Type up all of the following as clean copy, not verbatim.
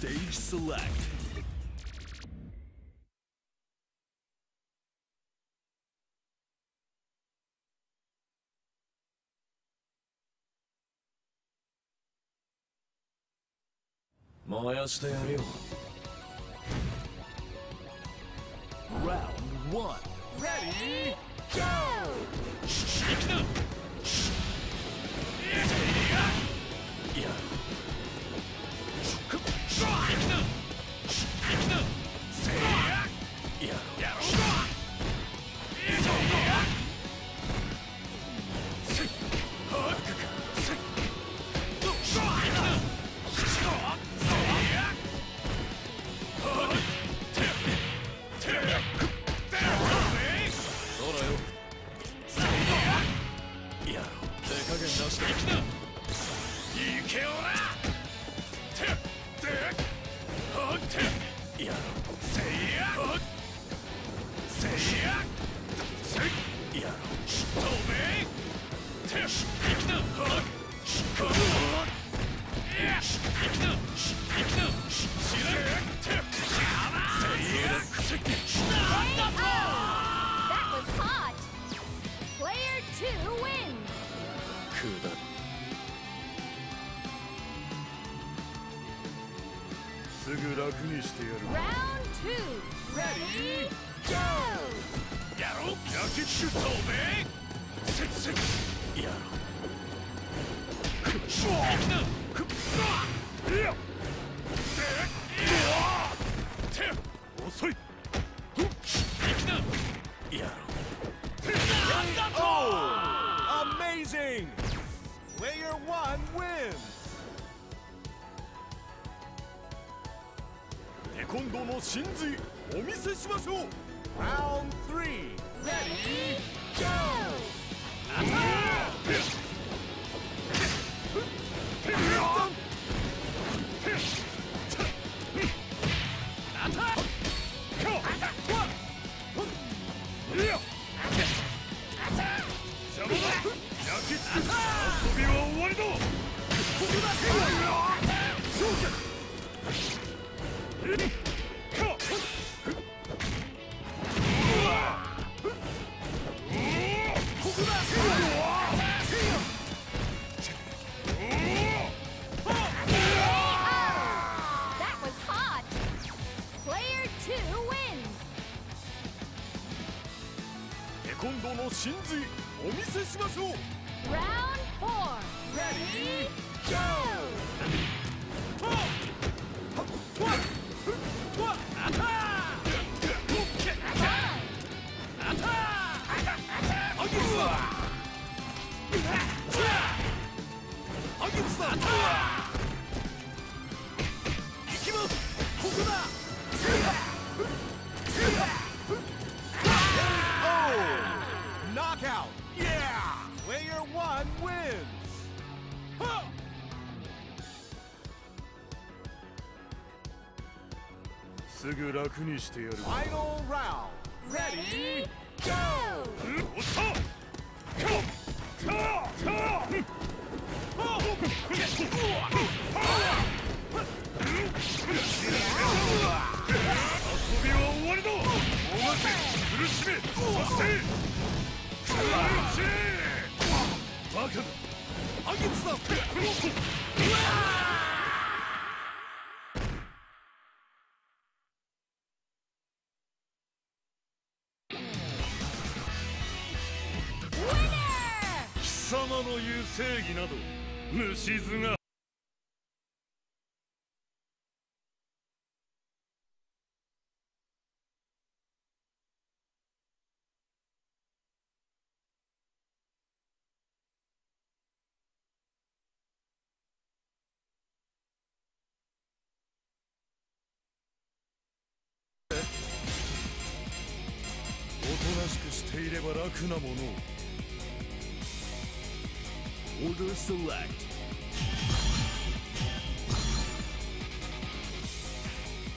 Stage select. Round 1. Ready, go! That was hot! Player 2 wins! すぐ楽にしてやる。 Round 2. Ready, go! やろう焼きつくそうべせっせっやろうくっしょーくっいやて遅いふっいきなやろうなんだと Amazing! Player 1 wins! テコンドーの真髄お見せしましょう。 Round 3. Ready, go! 焼きつく遊びは終わりだ。That was hot! Player 2 wins! テコンドーの真髄お見せしましょう。 Round 4. Ready, go! すぐ楽にしてやる。 Final round. Ready, go! おっと遊びは終わりだ。大まけ苦しめそして苦しバカだあげつだ 貴様の言う正義など虫唾がおとなしくしていれば楽なものを。 Order select.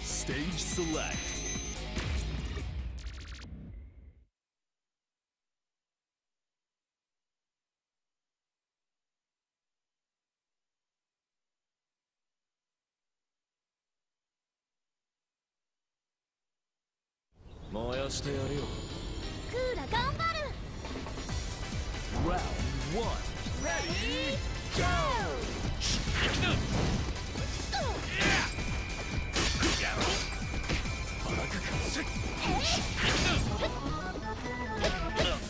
Stage select. やしてやるよ。クーラ頑張る。 Round one. Ready, go! 行くな。やろう。バカかせっ。行くな。やろう。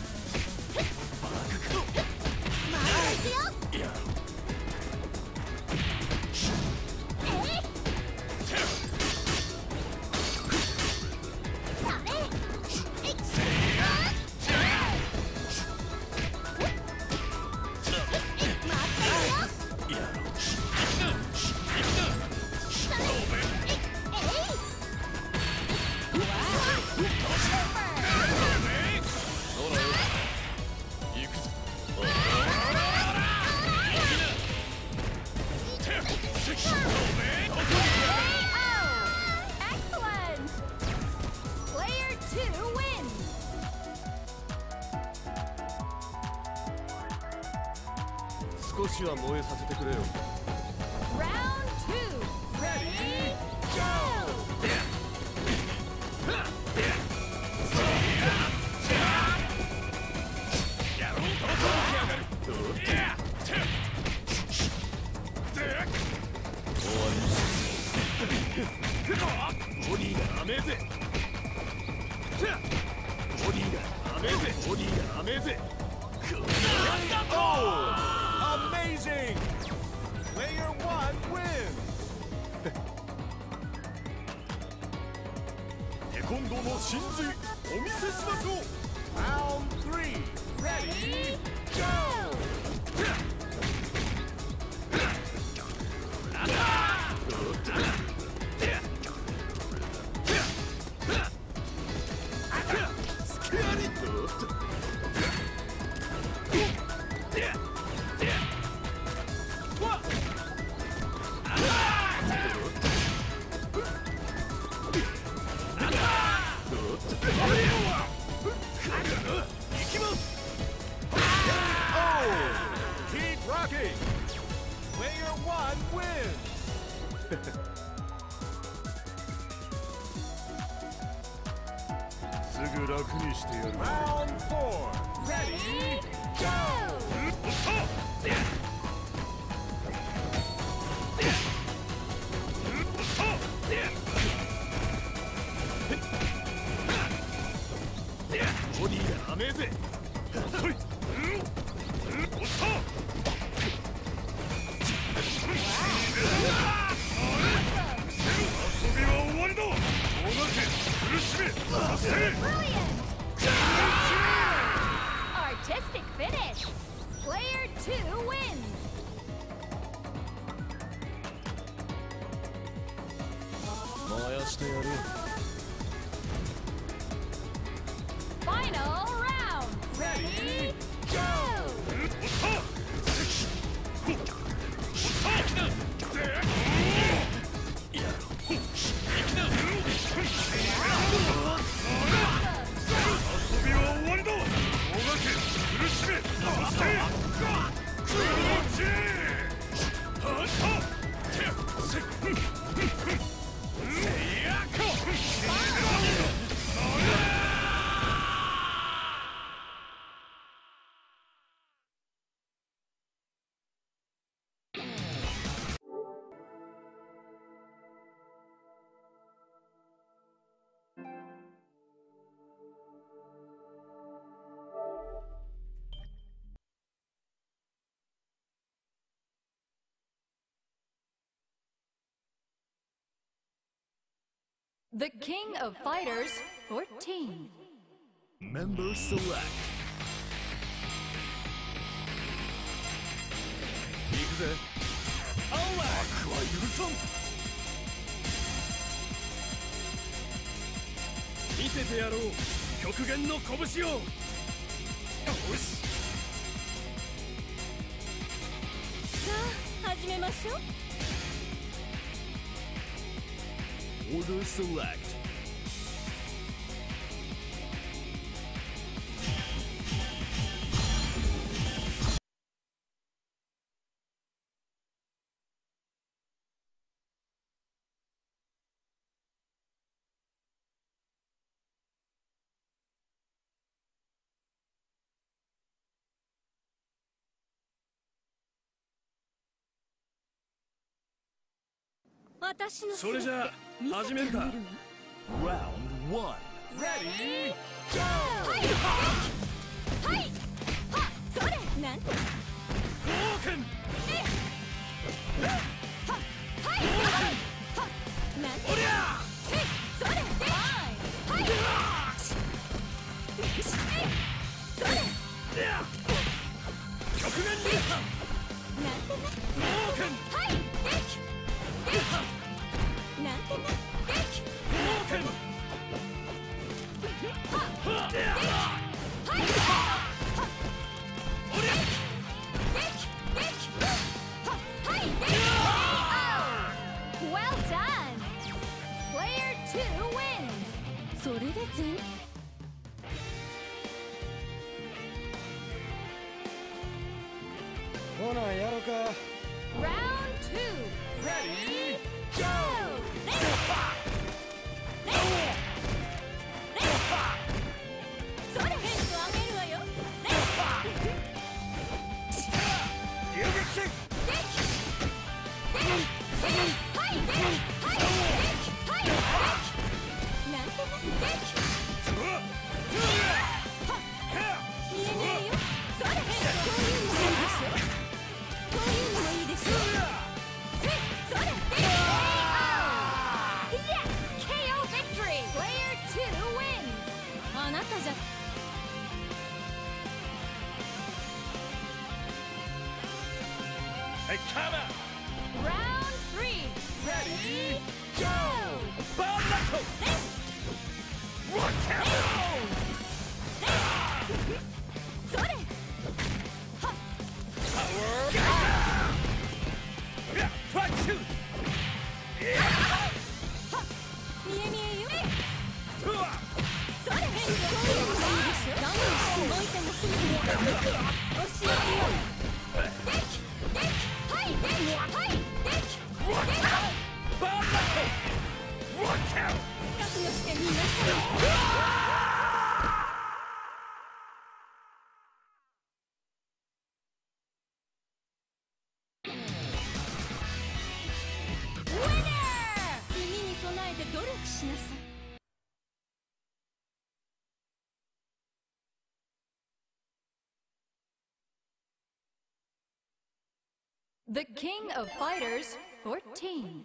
Excellent! Player 2 wins! 少しは燃えさせてくれよ。 Round 2, ready, go! やろう。ボディが甘えぜ。ボディが甘えぜ。ボディが甘えぜ。 Amazing! Player one wins. テコンドーの真髄お見せしましょう。 Round three. Ready, go! スケアリッド。Oh! Keep rocking! Player one wins. すぐ楽にしてやる。 Round four. Ready, go! ボディが甘えぜ。そい。遊びは終わりだ。もがけ苦しめさせ。 Brilliant! Artistic finish! Player 2 wins! 燃やしてやるよ。 Final round! Ready, go! 遊びは終わりだ。もがけ苦しめそしてクローチ。はっと。せっ。せやこ。 The King of Fighters 14. Member select. 行くぜ。悪は許さん。見せてやろう。極限の拳を。よし。さあ、始めましょう。 Order select. 私のそれじゃあ始めるか。 Round 1. Ready, go! はいはいはそれなんて冒険はいはなんておりゃせいそれではいそれ極限になんてな冒険はいできなんてなでき冒険はいおりゃできはいでき Well done! Player 2 wins! それで全ほなやろか。 Round 2 Ready, Go!それ変数あげるわよ遊撃戦はいなんてなうわ見えないよそれ変数こういうのもいいでしょこういうのもいいでしょそれ Yes! KO victory! Player 2 wins! あなたじゃはいカバ Round 3 ready, Go! ーバーラット What それはパワーファッシュ見え見えようわそれ変化こういうのがいいでしょ何をして動いてもすぐに教えてよはいバーラット What 覚悟してみなさい 次に備えて努力しなさい The King of Fighters 14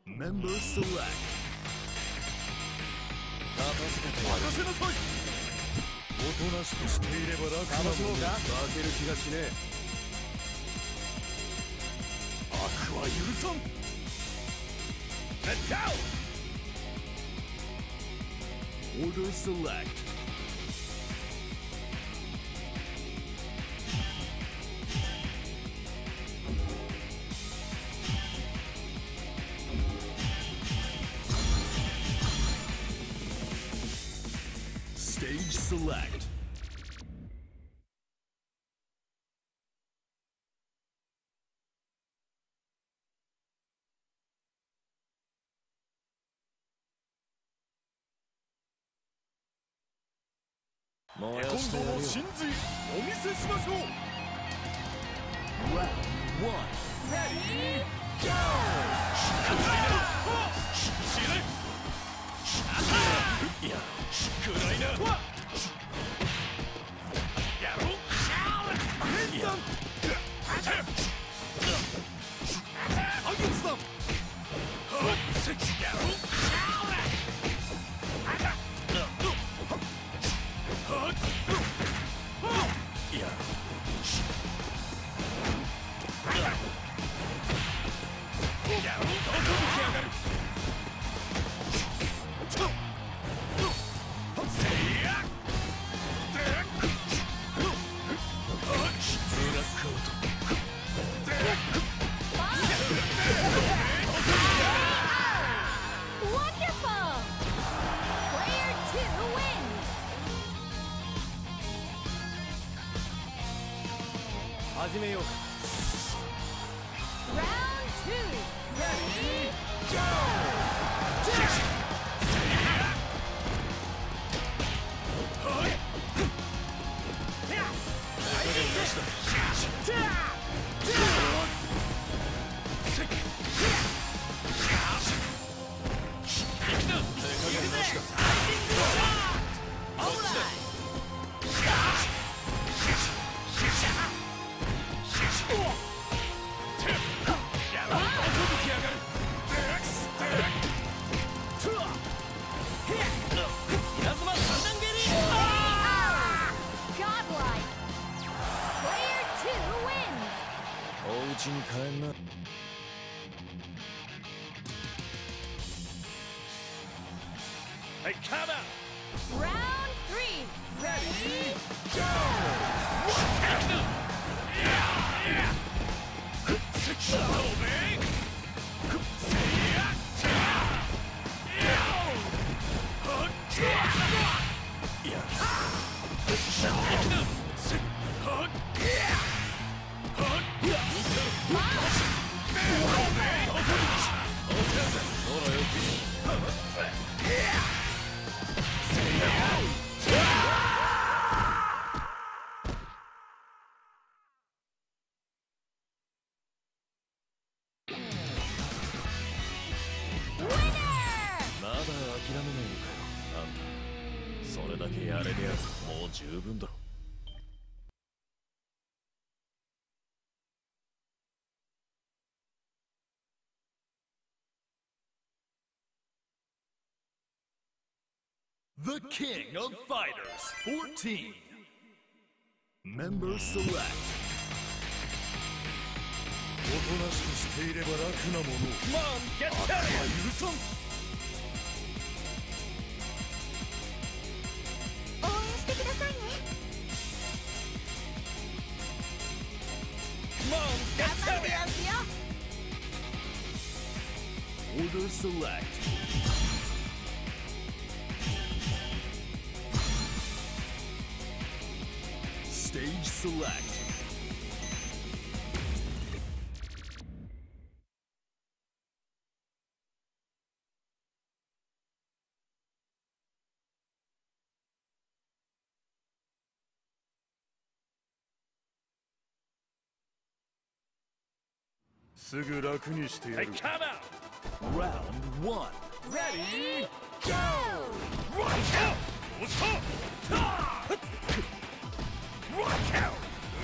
Member select. 任せなさいおとなしくしていれば楽なもんだ。負ける気がしねえ。悪は許さん。 Let's go Order select. Stage select. Round 1 ready, go! いや暗いなやろレンさんハゲツさん始めようか。 Round 2 Ready, go! こちに帰んな。はい、カバー。Round 3. Ready? Go! Winner! まだ諦めないのかよ、あんた。それだけやれりゃもう十分だろ。The King of Fighters 14 Member Select おとなしくしていれば楽なものを Come on, get あったは許さん。応援してくださいね。 Come on, get 頑張ってやすよ。 Order Select Stage Selectすぐ楽にしてやはい、る。カバー。 Round 1 Ready? Go! おっと。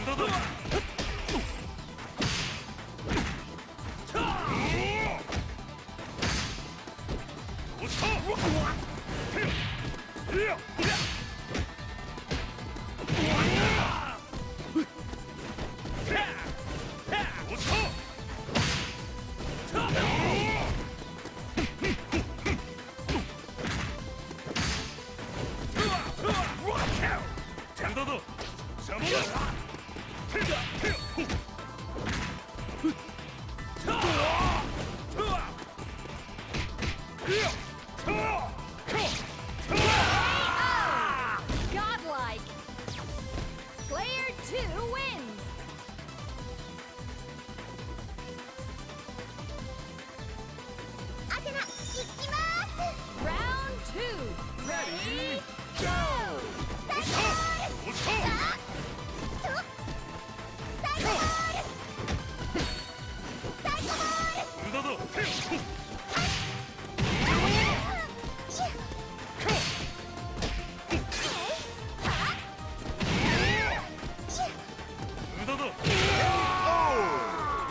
なんだ。おっと。いや。おっと。Godlike! Player 2 wins! Athena, 行きます! Round 2 Ready? Go! 最高！最高！最高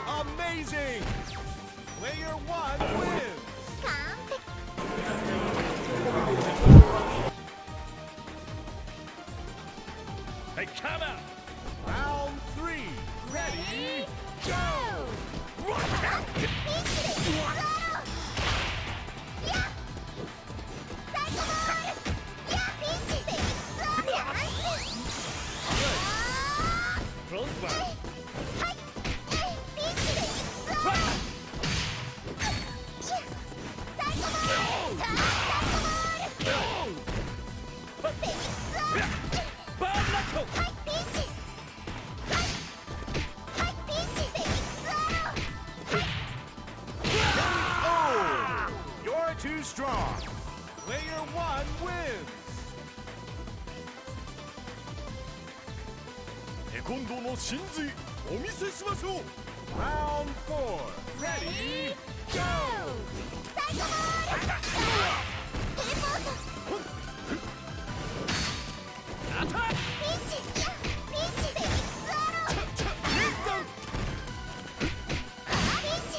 ！Amazing! Player 1 wins! 完璧! Hey, come out! Round 3 Ready? Go! Crossbar! Oh! You're too strong! Player 1 wins! テコンドーの真髄お見せしましょう Round 4 Ready? Go! 最高！テレポート！アタック！ピンチ！ピンチ！フェニックスアロー！ピンチ！ピンチ！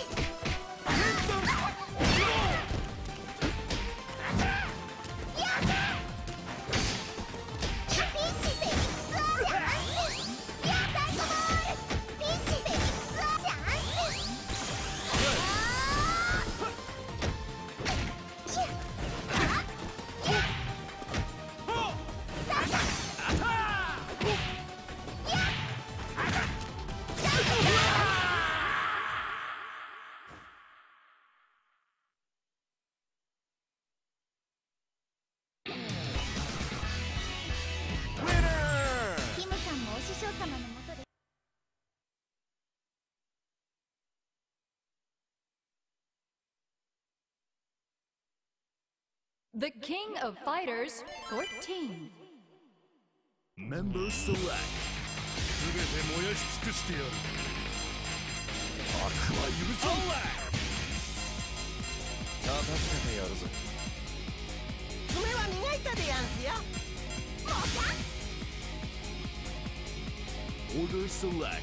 The King of Fighters 14. Member select. 全て燃やし尽くしてやる。悪は許さん。片付けてやるぞ。爪は磨いたでやんすよ。Order select.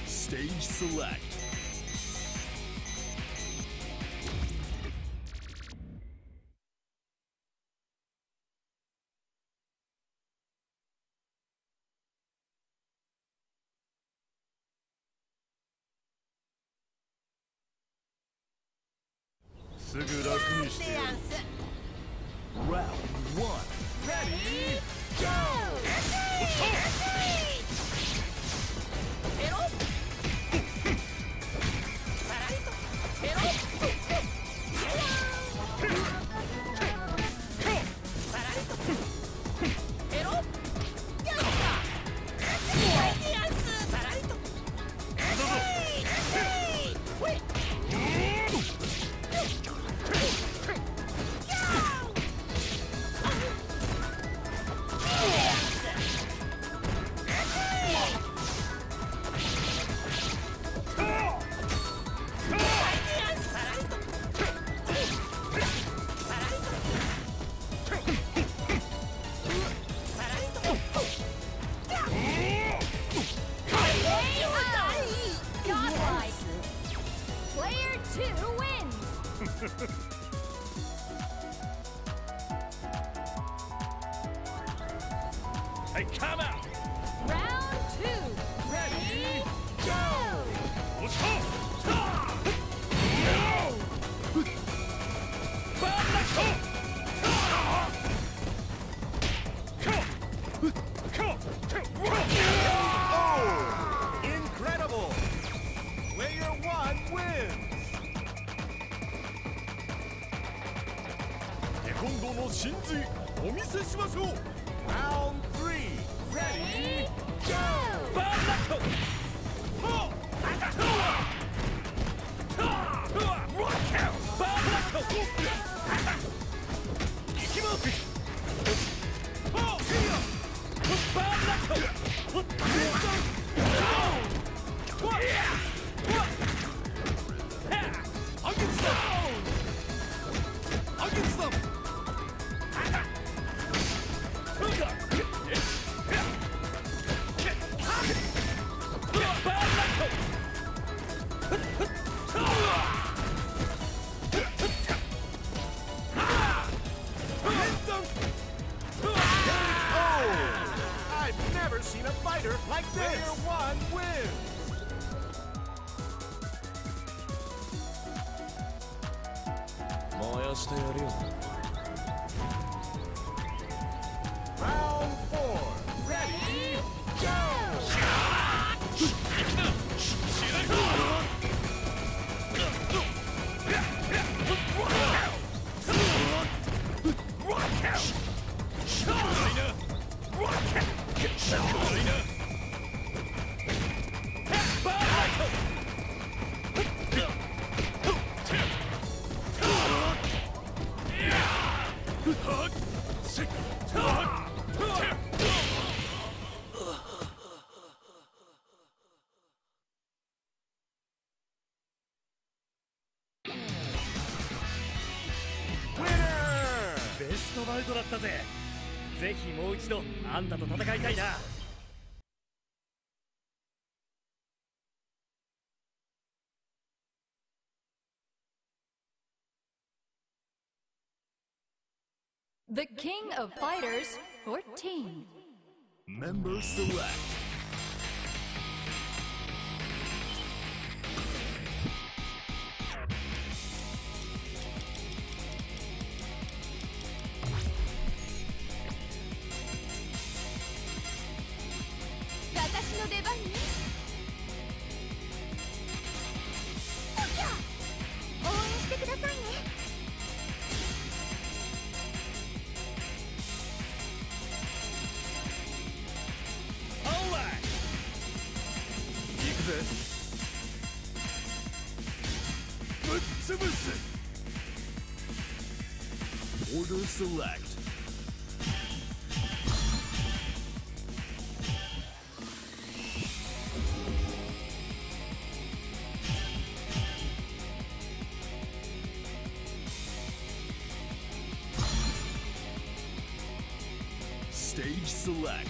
Stage select. Round 1. Ready, go! Player 2 wins! Hey, come out! Round 2. Ready, go! Let's go! Oh! Incredible! Player 1 wins! テコンドーの真髄お見せしましょう。 Round 3! Ready, go! バーナット。ほう。バーナット。行きます。ほう。バーナット。Against them! I've never seen a fighter like this! Player 1 wins! Round 4! Ready, go! Winner! ベストバウトだったぜ。ぜひもう一度あんたと戦いたいな。The King of Fighters 14. Member select. Order select. Stage select.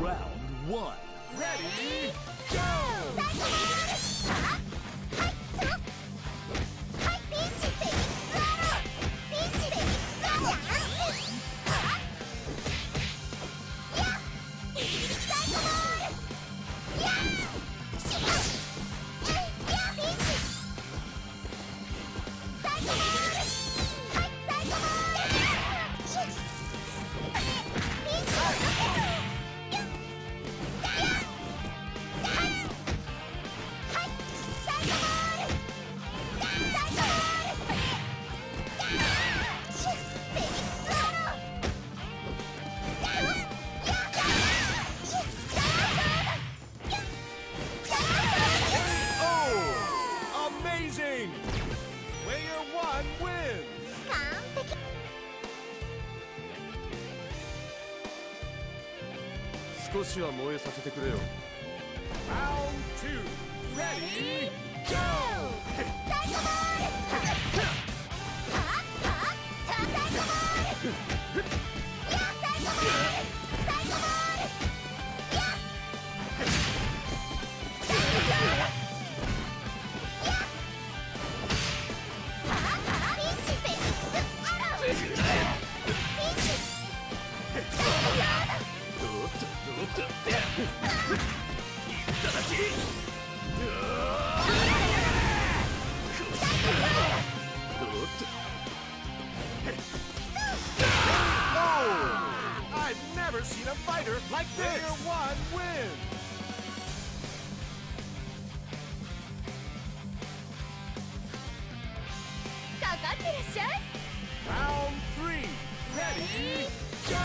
Round 1. Ready, go! Amazing! Player 1 wins! 少しは燃えさせてくれよ。 Round 2, ready, go! I've never seen a fighter like this! Player 1 wins! Round 3, ready, go!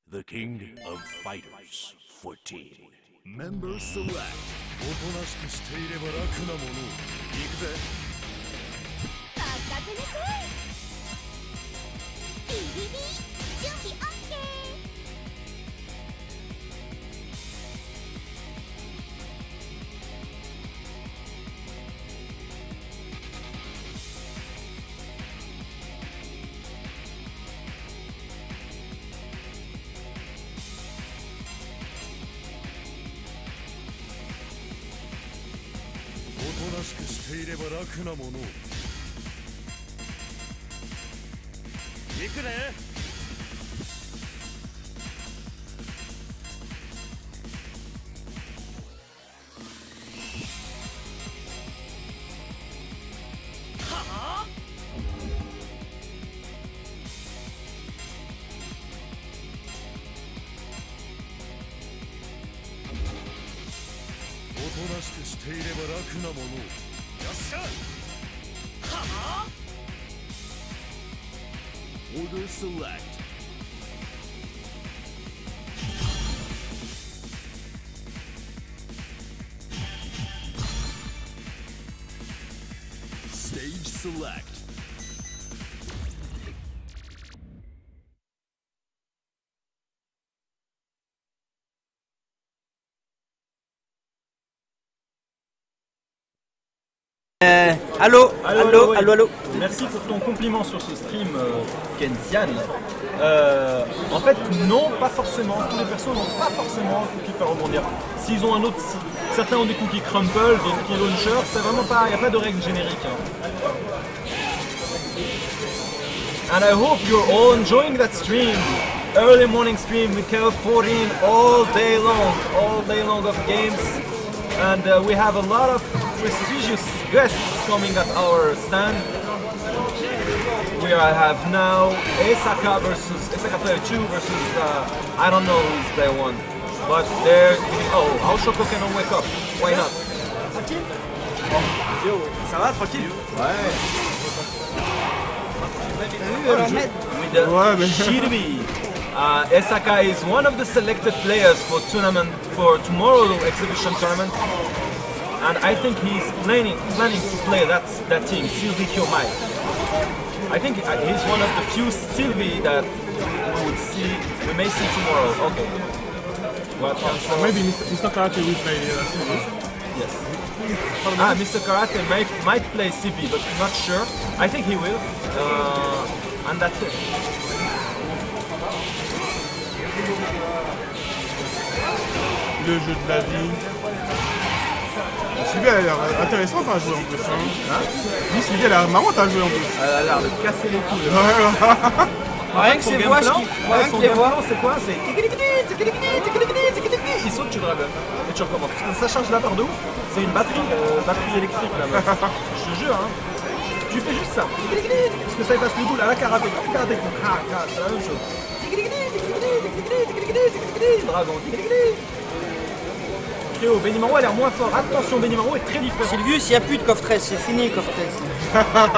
The King of Fighters 14. Member select. おとなしくしていれば楽なものを。行くぜ。任せなさい。ビビビ、準備 OK。おとなしくしていれば楽なものを。行くね。しくしていれば楽なものを。よっしゃはあ Order select. Stage select. Allô. Merci pour ton compliment sur ce stream, Kensian. En fait, non, pas forcément. Tous les persos n'ont pas forcément un cookie faire rebondir. S'ils ont un autre, certains ont des cookies crumple, des cookies launcher, c'est vraiment pas, il n'y a pas de règle générique. Hein. And I hope you're all enjoying that stream. Early morning stream with KO14 all day long of games. And we have a lot of prestigious guests coming at our stand. We have now Esaka player 2 versus I don't know who's player 1. But they're Aoshoko cannot wake up. Why not? Tranquille. Yo, ça va, tranquille? Ouais. Ouais, mais... Shirbi. Esaka is one of the selected players for tomorrow's exhibition tournament, and I think he's planning to play that team, Sylvie Kyomai. I think he's one of the few Sylvie that we may see tomorrow. Okay. Maybe Mr. Karate will play Sylvie. Yes. Mr. Karate might play Sylvie, but I'm not sure. I think he will. And that's it. Le jeu de la vie. Sylvie elle a l'air intéressante à jouer en plus. Hein. Oui, Sylvie elle a l'air marrante à jouer en plus. Elle a l'air de casser les couilles. Rien que ses voix, son gameplay, c'est quoi? C'est il saute, tu dragues et tu recommences. Ça change la barre de ouf. C'est une batterie électrique là. Je te jure, hein. Tu fais juste ça. Parce que ça efface le boule à la karaté. C'est la même chose. Dragon. Théo, Benimaru a l'air moins fort. Attention, Benimaru est très différent. Sylvius, il n'y a plus de coffre 13, c'est fini coffre 13.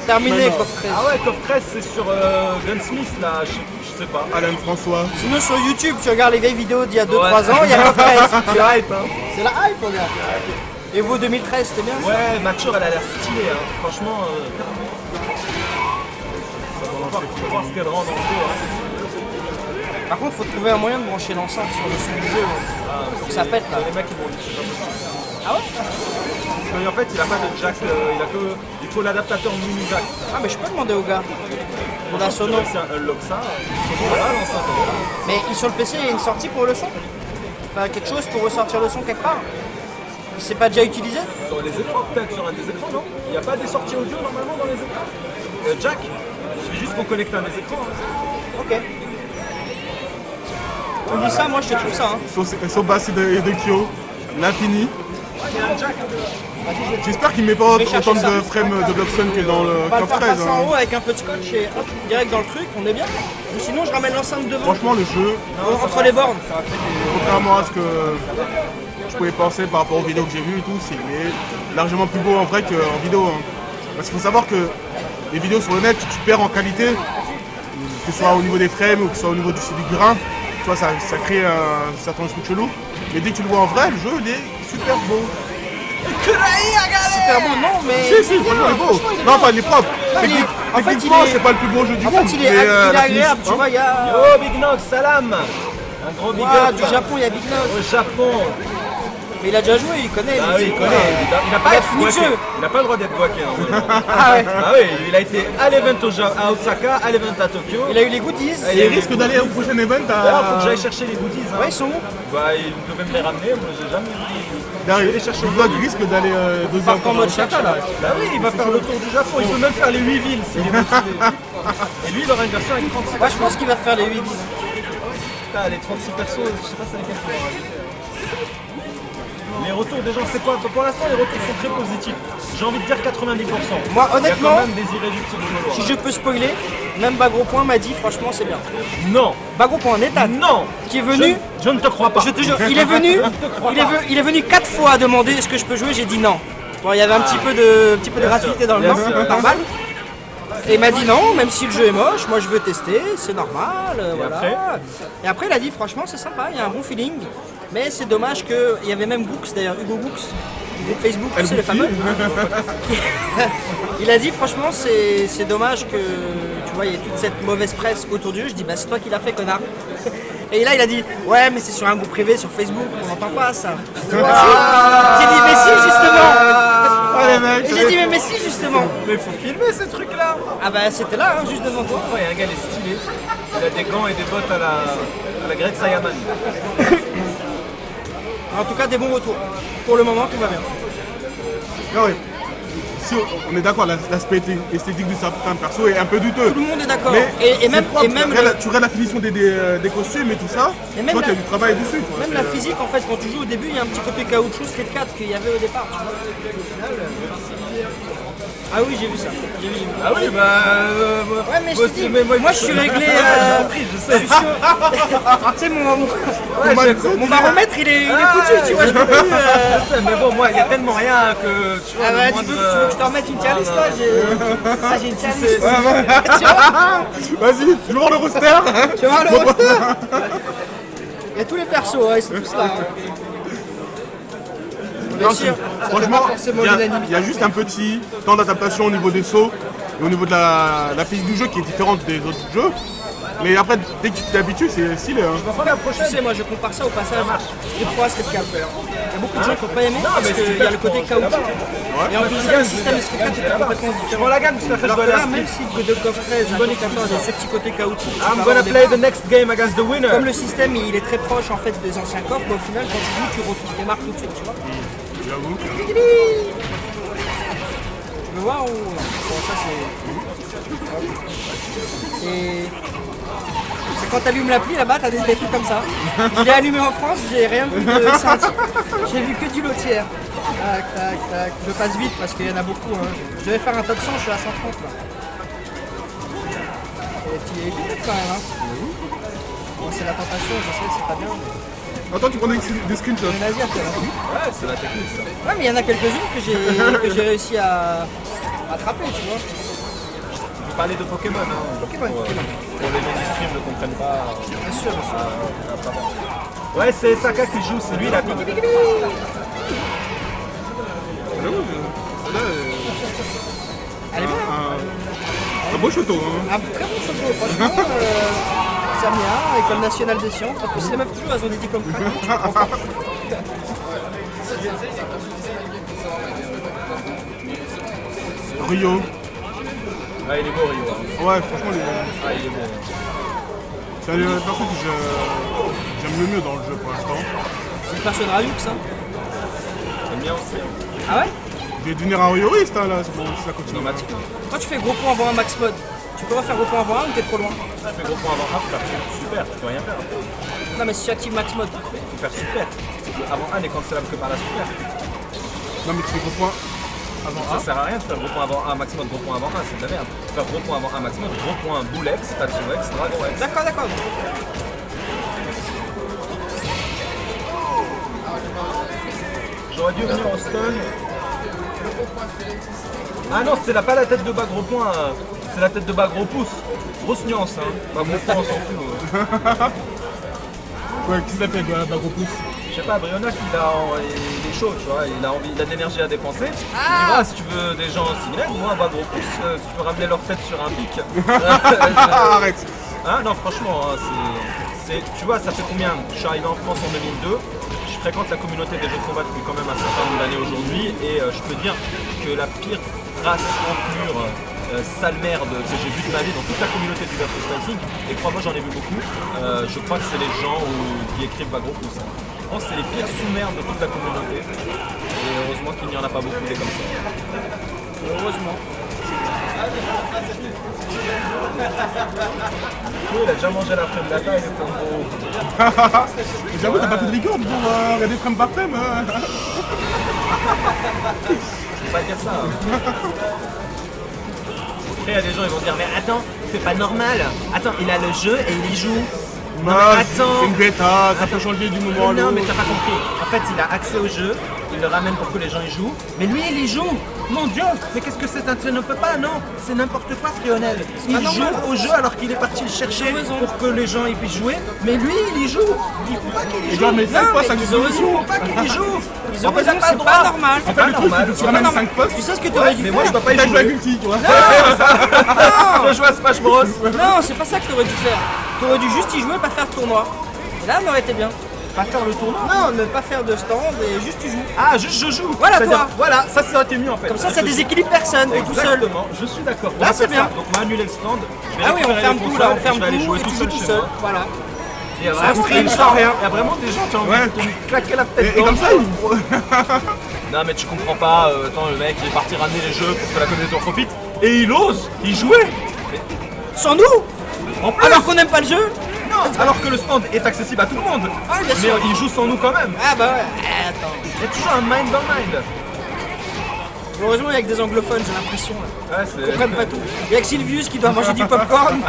Terminé coffre 13. Ah ouais, coffre 13 c'est sur Gunsmith là, je sais pas. Alain François. Sinon sur YouTube, tu regardes les vieilles vidéos d'il y a 2-3 ans, il y a coffre 13. C'est la hype, hein. C'est la hype, on a. Evo 2013, c'était bien. Ouais, Mature elle a l'air stylée, hein. Franchement. Faut voir ce qu'elle rend dans le jeu. Hein. Par contre, faut trouver un moyen de brancher l'enceinte sur le son du jeu. Ça pète là. Les mecs ils vont Ah ouais? Parce qu'en fait il a pas de jack, il faut l'adaptateur mini jack. Ah mais je peux demander au gars. On a Sono. C'est un lock ça. Voilà l'enceinte. Mais sur le PC il y a une sortie pour le son? Enfin quelque chose pour ressortir le son quelque part? C'est pas déjà utilisé? Sur les écrans peut-être, sur un des écrans non? Il n'y a pas des sorties audio normalement dans les écrans? Jack, c'est juste qu'on connecte un des écrans. Hein. Ok. On dit ça, moi je te trouve ça. Hein. Soba et de Kyo, l'infini. J'espère qu'il met pas autant de frames de Blockson que dans le Coffre 13. On va le faire passer en haut hein. avec un peu de scotch et hop, direct dans le truc, on est bien. Ou sinon je ramène l'enceinte devant. Franchement le jeu, entre les bornes. contrairement à ce que je pouvais penser par rapport aux vidéos que j'ai vues et tout, c'est largement plus beau en vrai qu'en vidéo. Hein. Parce qu'il faut savoir que les vidéos sur le net, tu perds en qualité, que ce soit au niveau des frames ou que ce soit au niveau du grain. Tu vois, ça crée un certain truc chelou. Mais dès que tu le vois en vrai, le jeu il est super beau. Super beau, non, mais. Si, franchement, il est beau. Non, enfin, il est propre. Techniquement, c'est pas le plus beau jeu du monde. En fait, il est agréable, tu vois, il y a. Oh, Big Nog, salam. Un gros big up. Du Japon, il y a Big Nog. Au Japon. Mais il a déjà joué, il connaît. Ah oui, il connaît. Il n'a pas le droit d'être boaké. Ah ouais. Ah oui, il a été à l'event à Osaka, à l'event à Tokyo. Il a eu les goodies. Il risque d'aller au prochain event à... D'ailleurs, faut que j'aille chercher les goodies. Hein. Ouais, ils sont où? Bah, il devait me les ramener, moi j'ai jamais vu. D'ailleurs, il risque d'aller 2 heures en mode Osaka là. Bah oui, il va faire le tour du Japon, il peut même faire les 8 villes s'il est motivé. Et lui, il aura une version avec 36 persos. Ouais, je pense qu'il va faire les 8 villes. Putain, les 36 persos, je sais pas c'est lesquels tu vas rajouter. Les retours des gens, c'est quoi? Pour l'instant, les retours sont très positifs. J'ai envie de dire 90%. Moi, honnêtement, il y a quand même des irréductibles gaulois. Si je peux spoiler, même Bagro Point m'a dit franchement c'est bien. Non. Bagro Point, Nathan, Non. qui est venu, Je ne te crois pas. je te jure, il est venu, il est venu 4 fois demander est-ce que je peux jouer, j'ai dit non. Bon, il y avait un petit peu de gratuité dans le Bien nom, sûr. normal. Et il m'a dit non, même si le jeu est moche, moi je veux tester, c'est normal, voilà. après Et après il a dit franchement c'est sympa, il y a un bon feeling. Mais c'est dommage qu'il y avait même Books d'ailleurs, Hugo Books, du groupe Facebook, c'est le fameux. Il a dit franchement c'est dommage que tu vois il y ait toute cette mauvaise presse autour du jeu. Je dis bah c'est toi qui l'as fait connard. Et là il a dit ouais mais c'est sur un groupe privé sur Facebook, on n'entend pas ça. J'ai dit mais si justement. Et j'ai dit mais si justement. Mais il faut filmer ces trucs-là. Ah bah c'était là hein, juste devant toi. Ouais, un gars il est stylé. Il a des gants et des bottes à la Greg Sayaman. En tout cas des bons retours. Pour le moment tout va bien. Ah ouais. Si on est d'accord, l'aspect esthétique de certains persos est un peu douteux. Tout le monde est d'accord. Mais Et même, c'est propre. et même, Tu regardes la finition des costumes et tout ça, Et tu même vois qu'il y a la- du travail dessus. tu vois. même la physique en fait quand tu joues au début il y a un petit côté caoutchouc Street 4 qu'il y avait au départ. Tu vois. Ah oui j'ai vu ça. J'ai vu. Ah oui, bah. Ouais mais je te dis, moi je suis réglé. J'ai compris, je sais. Tu sais mon baromètre il est foutu tu vois. Je peux plus. Je sais, mais bon, moi, il y a tellement rien que tu vois. Ah le bah tu moindre, veux que je te remette une tier list là j'ai une tier list. Vas-y, je vois le roster. Tu vas voir le roster. Il y a tous les persos, hein, ils sont tous là. Bien Non, sûr, franchement, forcément il y a juste un petit temps d'adaptation au niveau des sauts et au niveau de la physique du jeu qui est différente des autres jeux. Mais après, dès que tu t'habitues, c'est stylé. Hein. Tu sais, moi je compare ça au passage Street 3 Street 4. Il y a beaucoup de gens qui n'ont pas aimé parce qu'il y a le côté chaotique. Et en plus, le système de Street 4 était complètement Je différent. prends la gamme parce que je Alors dois que aller à là, même Street. si God of 13, Bonne 14 a ce petit côté chaotique, tu I'm peux gonna avoir play des- the next game against the winner. comme le système il est très proche en fait des anciens coffres, mais au final quand tu joues, tu démarres tout de suite, tu vois. J'avoue. Tu veux voir ou non? Bon, ça c'est quand t'allumes l'appli là-bas, t'as des trucs comme ça. Je l'ai allumé en France, j'ai rien vu de senti. J'ai vu que du lotière. Tac, tac, tac. Je passe vite parce qu'il y en a beaucoup. Hein. Je vais faire un top 100, je suis à 130 là. Et tu es vite quand même. Hein. Bon, c'est la tentation, je sais, c'est pas bien. Attends, tu prends des screenshots. Mais vas-y, après, là. Ouais, c'est la technique ça. Ouais, mais il y en a quelques-unes que j'ai réussi à attraper, tu vois. Vous parlez de Pokémon, hein. Pokémon, Pokémon. Pour les gens du stream ne comprennent pas. Bien sûr, bien sûr. Ouais, c'est Saka qui joue, c'est lui la big. Elle est bien. Un beau château. Hein. Un très bon château, franchement. Samia, École nationale des sciences. En plus, les meufs toujours, elles ont des diplômes craqués. Rio. Ah, il est beau Rio. Hein. Ouais, franchement, Ah, il est beau. c'est le perso que j'aime le mieux dans le jeu pour l'instant. C'est le perso de Ryuk, ça. J'aime bien aussi. Hein. Ah ouais? Je vais devenir un Rioiste hein, là, c'est bon, si ça continue. Automatique. Quand tu fais gros point avant un max mode, tu peux refaire gros point avant un ou t'es trop loin? Tu fais gros point avant 1, tu fais super, tu peux rien faire. Non, mais si tu actives max mode. Tu peux faire super. Avant 1 n'est cancellable que par la super. Non, mais tu fais gros point avant Ça sert à rien de faire gros point avant 1, max mode, gros point avant 1, c'est de la merde. Faire gros point avant 1, max mode, gros point boule X, station X, dragon X. D'accord, d'accord. J'aurais dû venir au stun. Ah non, c'est pas la tête de bas gros point, c'est la tête de bas gros pouce. Grosse nuance, hein. Bas gros point, on s'en fout. Ouais, qui s'appelle Bagro Pouce? Je sais pas, Brionac il est chaud, tu vois, il a de l'énergie à dépenser. Tu vois, si tu veux des gens similaires, moi, bas gros pouce, si tu veux ramener leur tête sur un pic. Arrête. Hein, non, franchement, hein, tu vois, ça fait combien? Je suis arrivé en France en 2002. Je fréquente la communauté des jeux de combat depuis quand même un certain nombre d'années aujourd'hui. Et je peux dire que la pire race enculure, sale merde que j'ai vue de ma vie dans toute la communauté du versus fighting, et crois-moi, j'en ai vu beaucoup. Je crois que c'est les gens qui écrivent pas gros pouce. Je pense que c'est les pires sous-merdes de toute la communauté. Et heureusement qu'il n'y en a pas beaucoup des comme ça. Heureusement. Oui, il a déjà mangé la frame data, il est comme gros. J'avoue, t'as pas fait de rigueur pour regarder frame par frame. Je peux pas dire ça. Après, il y a des gens, ils vont dire, mais attends, c'est pas normal. Attends, il a le jeu et il y joue. Non, mais attends. C'est une bêta, ça peut changer du moment à l'autre. Non, mais t'as pas compris. En fait, il a accès au jeu, il le ramène pour que les gens y jouent. Mais lui, il y joue. Mon Dieu, mais qu'est-ce que c'est un train? Ne peut pas, non. C'est n'importe quoi, Frionel. Il joue au jeu alors qu'il est parti le chercher pour que les gens y puissent jouer. Mais lui, il y joue. Il faut pas qu'il y joue. Mais 5 postes, ça il faut pas qu'il y joue. Ils ont raison, c'est pas normal. En fait, le truc, c'est que tu ramènes 5 postes. Tu sais ce que t'aurais dû Mais faire? moi, je dois pas y T'as joué jouer. avec Ulti, tu vois. Je joue à Smash Bros. Non, c'est pas ça que t'aurais dû faire. T'aurais dû juste y jouer, pas faire de tournoi. Et là, on aurait été bien. Pas faire le tournoi. Non, ne pas faire de stand et juste tu joues. Ah, juste je joue. Voilà, C'est-à-dire, toi. Voilà, ça aurait été mieux en fait. Comme ça, ça déséquilibre personne, t'es tout seul. Exactement, je suis d'accord. Là, c'est bien. Donc, on annule le stand. Je vais Ah oui, on récupérer ferme les tout consoles là, on et ferme je vais aller tout jouer et tu joues tout chez seul. moi. Voilà. Il y a Ça vraiment stream des sans gens- rien. Il y a vraiment des gens qui ont envie Ouais. de te claquer la tête. Et comme ça, Non mais tu comprends pas, attends le mec il est parti ramener les jeux pour que la communauté en profite et il ose y jouer. Sans nous. En plus, Alors qu'on n'aime pas le jeu. non, alors que le stand est accessible à tout le monde. Ah, bien Mais sûr. il joue sans nous quand même. Ah bah ouais. Attends. Il y a toujours un mind dans mind. Heureusement, il y a que des anglophones, j'ai l'impression. Ouais, Ils comprennent pas tout. Il y a que Sylvius qui doit manger du popcorn.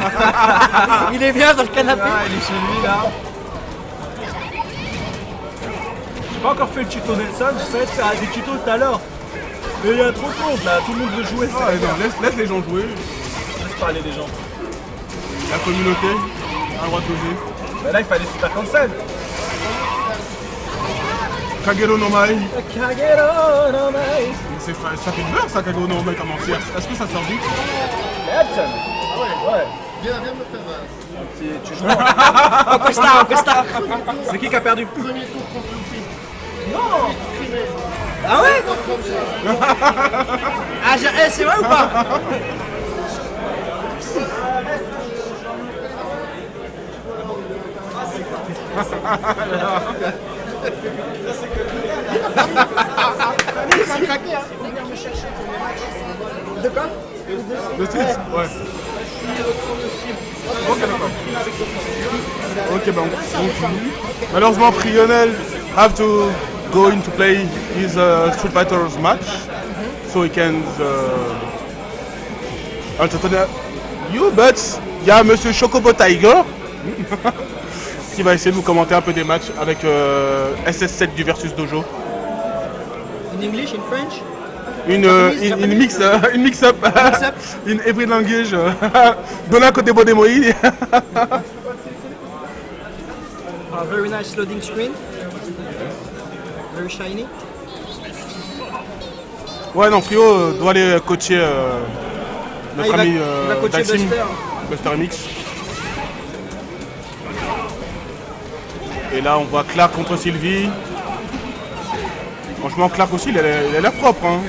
Il est bien dans le canapé. Ah, il est chez lui là. J'ai pas encore fait le tuto Nelson, j'essayais de faire des tutos tout à l'heure. Mais il y a trop de monde là, tout le monde veut jouer. Ah, non, laisse les gens jouer. Laisse parler les gens. La communauté a le droit de poser. Mais là il fallait super cancel. Kagero no Mai. Kagero no mai. Ça fait peur ça, Kagero no Mai comme entière. Est-ce que ça sort vite? Hudson. Ah ouais. Viens me faire Tu joues. Costa. C'est qui a perdu? premier tour contre Luffy. Ah ouais. Ah, c'est vrai ou pas? Le street? Ouais. Ok, d'accord. Ok, ben on continue. Malheureusement, Frionel have to go in to play his Street Fighter's match, so he can entertain you, but il y a Monsieur Chocobo Tiger qui va essayer de nous commenter un peu des matchs avec SS7 du Versus Dojo. In English, in French? Une mix-up in every language. Dona côté Bodé Moïse. A very nice loading screen. Very shiny. Ouais, non, Frio doit aller coacher notre ami il va coacher Dalsim, Buster. Buster MX. Et là, on voit Clark contre Sylvie. Franchement, Clark aussi, il a l'air propre. Hein.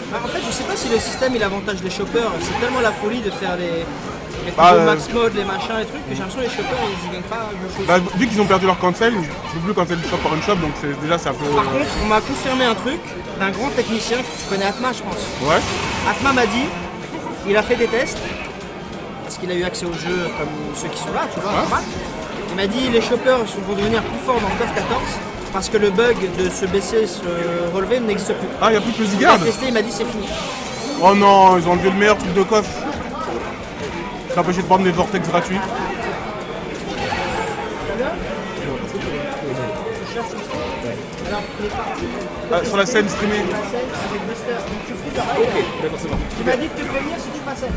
Bah, en fait, je sais pas si le système il avantage les shoppers. C'est tellement la folie de faire les Bah, max mode, les machins, les trucs, que j'ai l'impression que les shoppers ils gagnent pas grand chose. Bah, vu qu'ils ont perdu leur cancel, je peux plus cancel shop par une shop, donc déjà c'est un peu... Par contre, on m'a confirmé un truc d'un grand technicien, tu connais Atma, je pense. Ouais. Atma m'a dit, il a fait des tests, parce qu'il a eu accès au jeu comme ceux qui sont là, tu vois, normal. Il m'a dit les shoppers vont devenir plus forts dans KOF 14 parce que le bug de se baisser, se relever n'existe plus. Ah, il n'y a plus de Il a Pusigarde. testé, il m'a dit c'est fini. Oh non, ils ont enlevé le meilleur truc de KOF. Je t'ai empêché de prendre des vortex gratuits. Ah, sur la scène streamée. Il m'a dit de te prévenir si tu passais.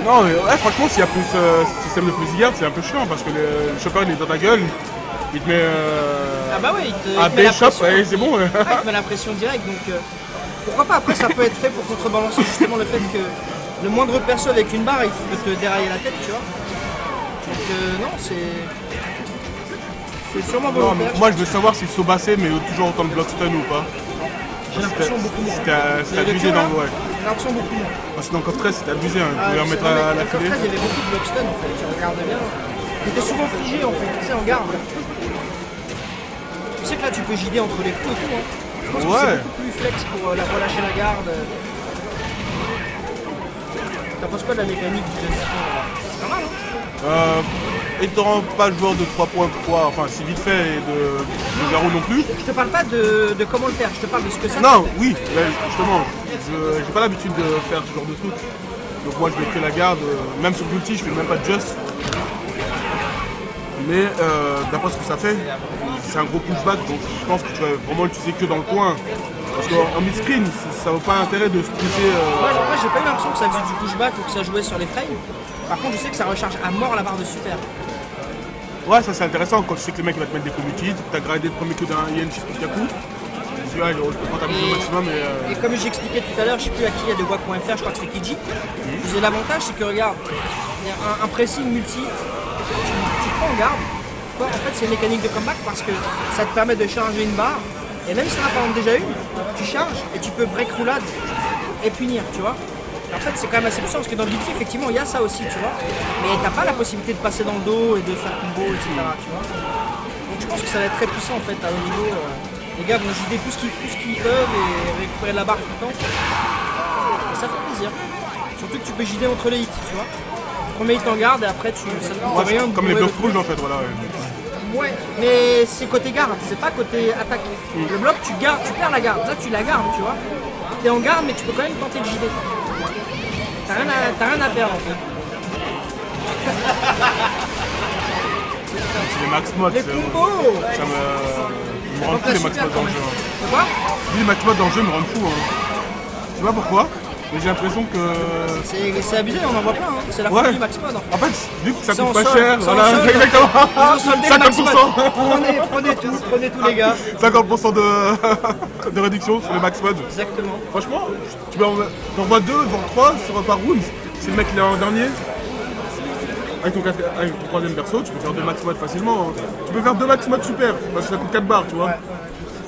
Non, mais ouais, franchement, s'il y a plus système de Pusigarde, c'est un peu chiant parce que le shopper il est dans ta gueule, il te met Ah bah oui, il te un met la B-shop, pression. ouais, c'est bon. Ouais, il te met la pression directe, donc pourquoi pas. Après, ça peut être fait pour contrebalancer justement le fait que le moindre perso avec une barre, il peut te dérailler la tête, tu vois. Donc non, c'est sûrement Non, volontaire. mais moi je veux savoir si Sobase met toujours autant de block stun ou pas. J'ai l'impression beaucoup moins. C'était abusé Mais dans le le ouais. J'ai l'impression beaucoup moins. Parce que dans KOF 13 c'était abusé, hein. Ah, Tu pouvais en c'est mettre vrai, à la dans KOF clé. 13, il y avait beaucoup de block stun en fait, tu regardes bien. T'étais souvent figé en fait, tu sais, en garde. Tu sais que là tu peux JD entre les coups et tout. Hein. Je pense que c'est beaucoup plus flex pour relâcher la garde. T'en penses quoi de la mécanique du gestion? C'est pas mal, hein? Étant pas joueur de 3.3, enfin si vite fait, et de Garou non plus. Je te parle pas de comment le faire, je te parle de ce que ça Non, fait. oui, mais justement, j'ai pas l'habitude de faire ce genre de truc. Donc moi je vais créer la garde, même sur l'ulti je fais même pas de just. Mais d'après ce que ça fait, c'est un gros pushback, donc je pense que tu vas vraiment l'utiliser que dans le coin. Parce qu'en mid-screen, ça vaut pas l'intérêt de se pousser. Moi j'ai pas eu l'impression que ça faisait du pushback ou que ça jouait sur les frames. Par contre je sais que ça recharge à mort la barre de super. Ouais, ça c'est intéressant quand tu sais que le mec il va te mettre des combos multi, t'as gradé le premier coup d'un Yen Shikaku. Tu vois, il prend ta mise au maximum. Et comme j'expliquais tout à l'heure, je sais plus à qui il y a de Gua.fr, je crois que c'est Kiji. Je disais l'avantage c'est que regarde, il y a un pressing multi, tu prends en garde. Toi, en fait c'est une mécanique de comeback parce que ça te permet de charger une barre. Et même si tu en as par exemple déjà une, tu charges et tu peux break roulade et punir, tu vois. En fait, c'est quand même assez puissant parce que dans le BT, effectivement, il y a ça aussi, tu vois. Mais t'as pas la possibilité de passer dans le dos et de faire combo, etc. Tu vois. Donc je pense que ça va être très puissant en fait à haut niveau. Les gars vont JD tout ce qu'ils peuvent et récupérer la barre tout le temps. Et ça fait plaisir. Surtout que tu peux JD entre les hits, tu vois. Premier hit en garde et après tu. Ça ne coûte rien. Comme les blocs rouges en fait, voilà. Ouais, mais c'est côté garde, c'est pas côté attaque. Le bloc, tu perds la garde. Là, tu la gardes, tu vois. T'es en garde, mais tu peux quand même tenter de JD. T'as rien à perdre en fait. C'est les max mods. Les combos. Ça me rend fou les max mods dans le jeu. Quoi? Les max mods dans le jeu me rendent fou. Je sais pas pourquoi, mais j'ai l'impression que. C'est abusé, on en voit plein. Hein. C'est la folie du max mod. En fait, vu que ça C'est coûte en pas solde, cher, c'est en voilà, solde. exactement. Ils ont soldé le max 50%. mod. Prenez tout les gars. 50% de réduction sur les max mods. Exactement. Franchement, tu en vois 2, voire 3 sur par round. Si le mec il est en dernier, avec ton troisième perso, tu peux faire 2 max mods facilement. Hein. Tu peux faire 2 max mods super, parce que ça coûte 4 barres, tu vois. Ouais.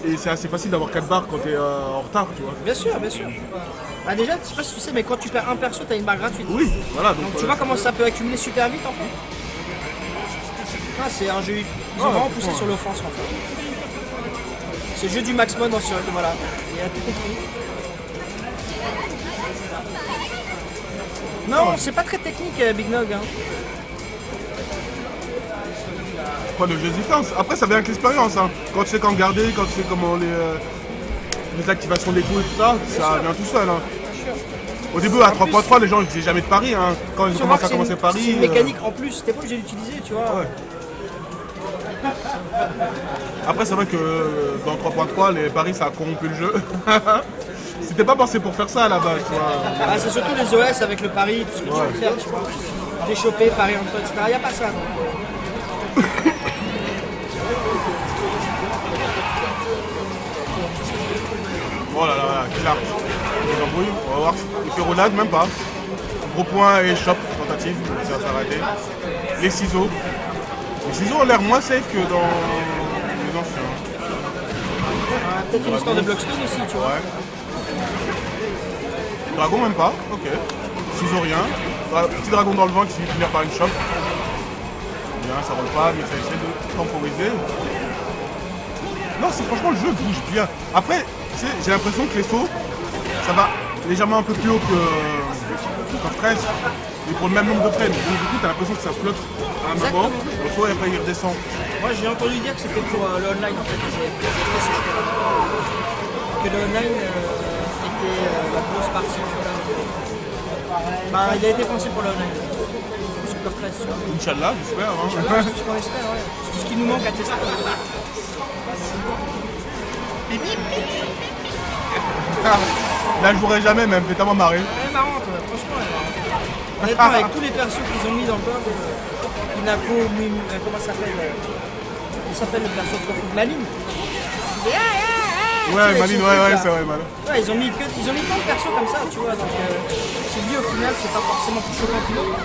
Et c'est assez facile d'avoir 4 barres quand t'es en retard, tu vois. Bien sûr, bien sûr. Bah déjà, je sais pas si tu sais, mais quand tu perds un perso, t'as une barre gratuite. Oui, voilà. Donc tu vois comment ça peut accumuler super vite en fait. Ah, c'est un jeu. Ils ont vraiment poussé sur l'offense en fait. C'est le jeu du max mode en sur voilà. Il a tout compris. Non, c'est pas très technique Big Nog. Hein. Pas de jeu de différence. Après, ça vient avec l'expérience. Hein. Quand tu sais quand garder, quand tu sais comment les activations des coups et tout ça, ça vient tout seul. Hein. Au début, à 3.3, les gens ne disaient jamais de pari. Hein. Quand ils commencent à commencer pari. C'est une mécanique en plus, t'es pas obligé d'utiliser, tu vois. Ouais. Après, c'est vrai que dans 3.3, les paris ça a corrompu le jeu. C'était pas pensé pour faire ça à la base, tu vois. Ah, c'est surtout les OS avec le pari, tout ce que tu veux faire, tu vois. Déchoper, pari en toi, etc. Y a pas ça. Oh là là, Clark. Les embrouilles, on va voir. Il fait roulade, même pas. Gros point et shop, tentative, ça va s'arrêter. Les ciseaux. Les ciseaux ont l'air moins safe que dans les anciens. Peut-être une histoire de blockstone aussi, tu vois. Ouais. Dragon, même pas, ok. Ciseaux, rien. Petit dragon dans le vent qui finit par une shop. Bien, ça roule pas, mais ça essaie de temporiser. Non, c'est franchement le jeu bouge bien. Après, j'ai l'impression que les sauts, ça va légèrement un peu plus haut que 13, mais pour le même nombre de frames. Donc du coup, t'as l'impression que ça flotte à un moment, le saut et après il redescend. Moi, j'ai entendu dire que c'était pour le online en fait. Que le online était la grosse partie. Bah, il a été pensé pour le online. Sur 13, tu vois. Inch'Allah, j'espère. Hein. Inch'Allah, c'est ce qu'on espère, ouais. C'est ce qui nous manque à tester. Là, je jouerai jamais, même, fait tellement marrer. Elle est marrante, franchement, elle est marrante. Honnêtement, avec tous les persos qu'ils ont mis dans le coffre, Inako, comment ça s'appelle il s'appelle le perso de coffre Maline. Ouais, Maline, ouais, c'est vrai, Maline. Ouais, ils ont mis plein de persos comme ça, tu vois, donc c'est lui au final, c'est pas forcément plus choquant que l'autre.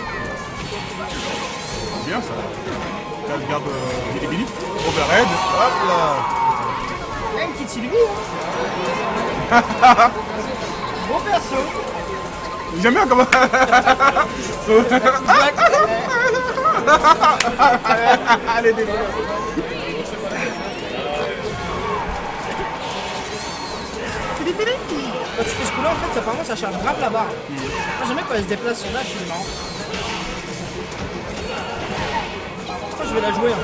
Bien ça. Là, je garde Billy Billy, Overhead, hop là. Là, une petite Sylvie, hein. Bon perso. J'aime bien comment. Allez, dégueulasse. Quand tu fais ce coup-là, en fait, apparemment, ça charge grave la barre. Moi, j'aime bien quand elle se déplace son dash, il est marrant. Je vais la jouer, en fait.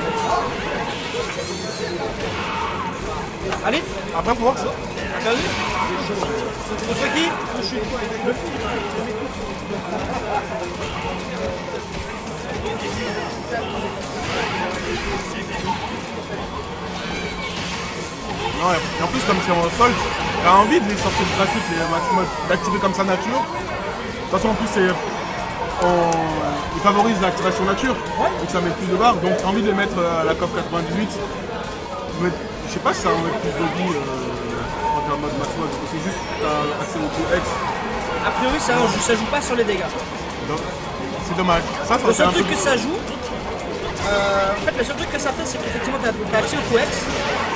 Allez, Après, faut voir ça. vas-y. Contre qui? Non, et en plus, comme c'est en sol, t'as envie de les sortir gratuites, les maximum, d'activer comme ça nature. De toute façon, en plus, il favorise l'activation nature, donc ça met plus de barres. Donc, t'as envie de les mettre à la COP 98. Mais, je sais pas si ça en met plus de vie en termes de maximum, parce que c'est juste accès au coup X. A priori, ça joue pas sur les dégâts. Donc, c'est dommage. Ça Le seul truc que ça joue, en fait, le seul truc que ça fait, c'est qu'effectivement, tu as accès au coup X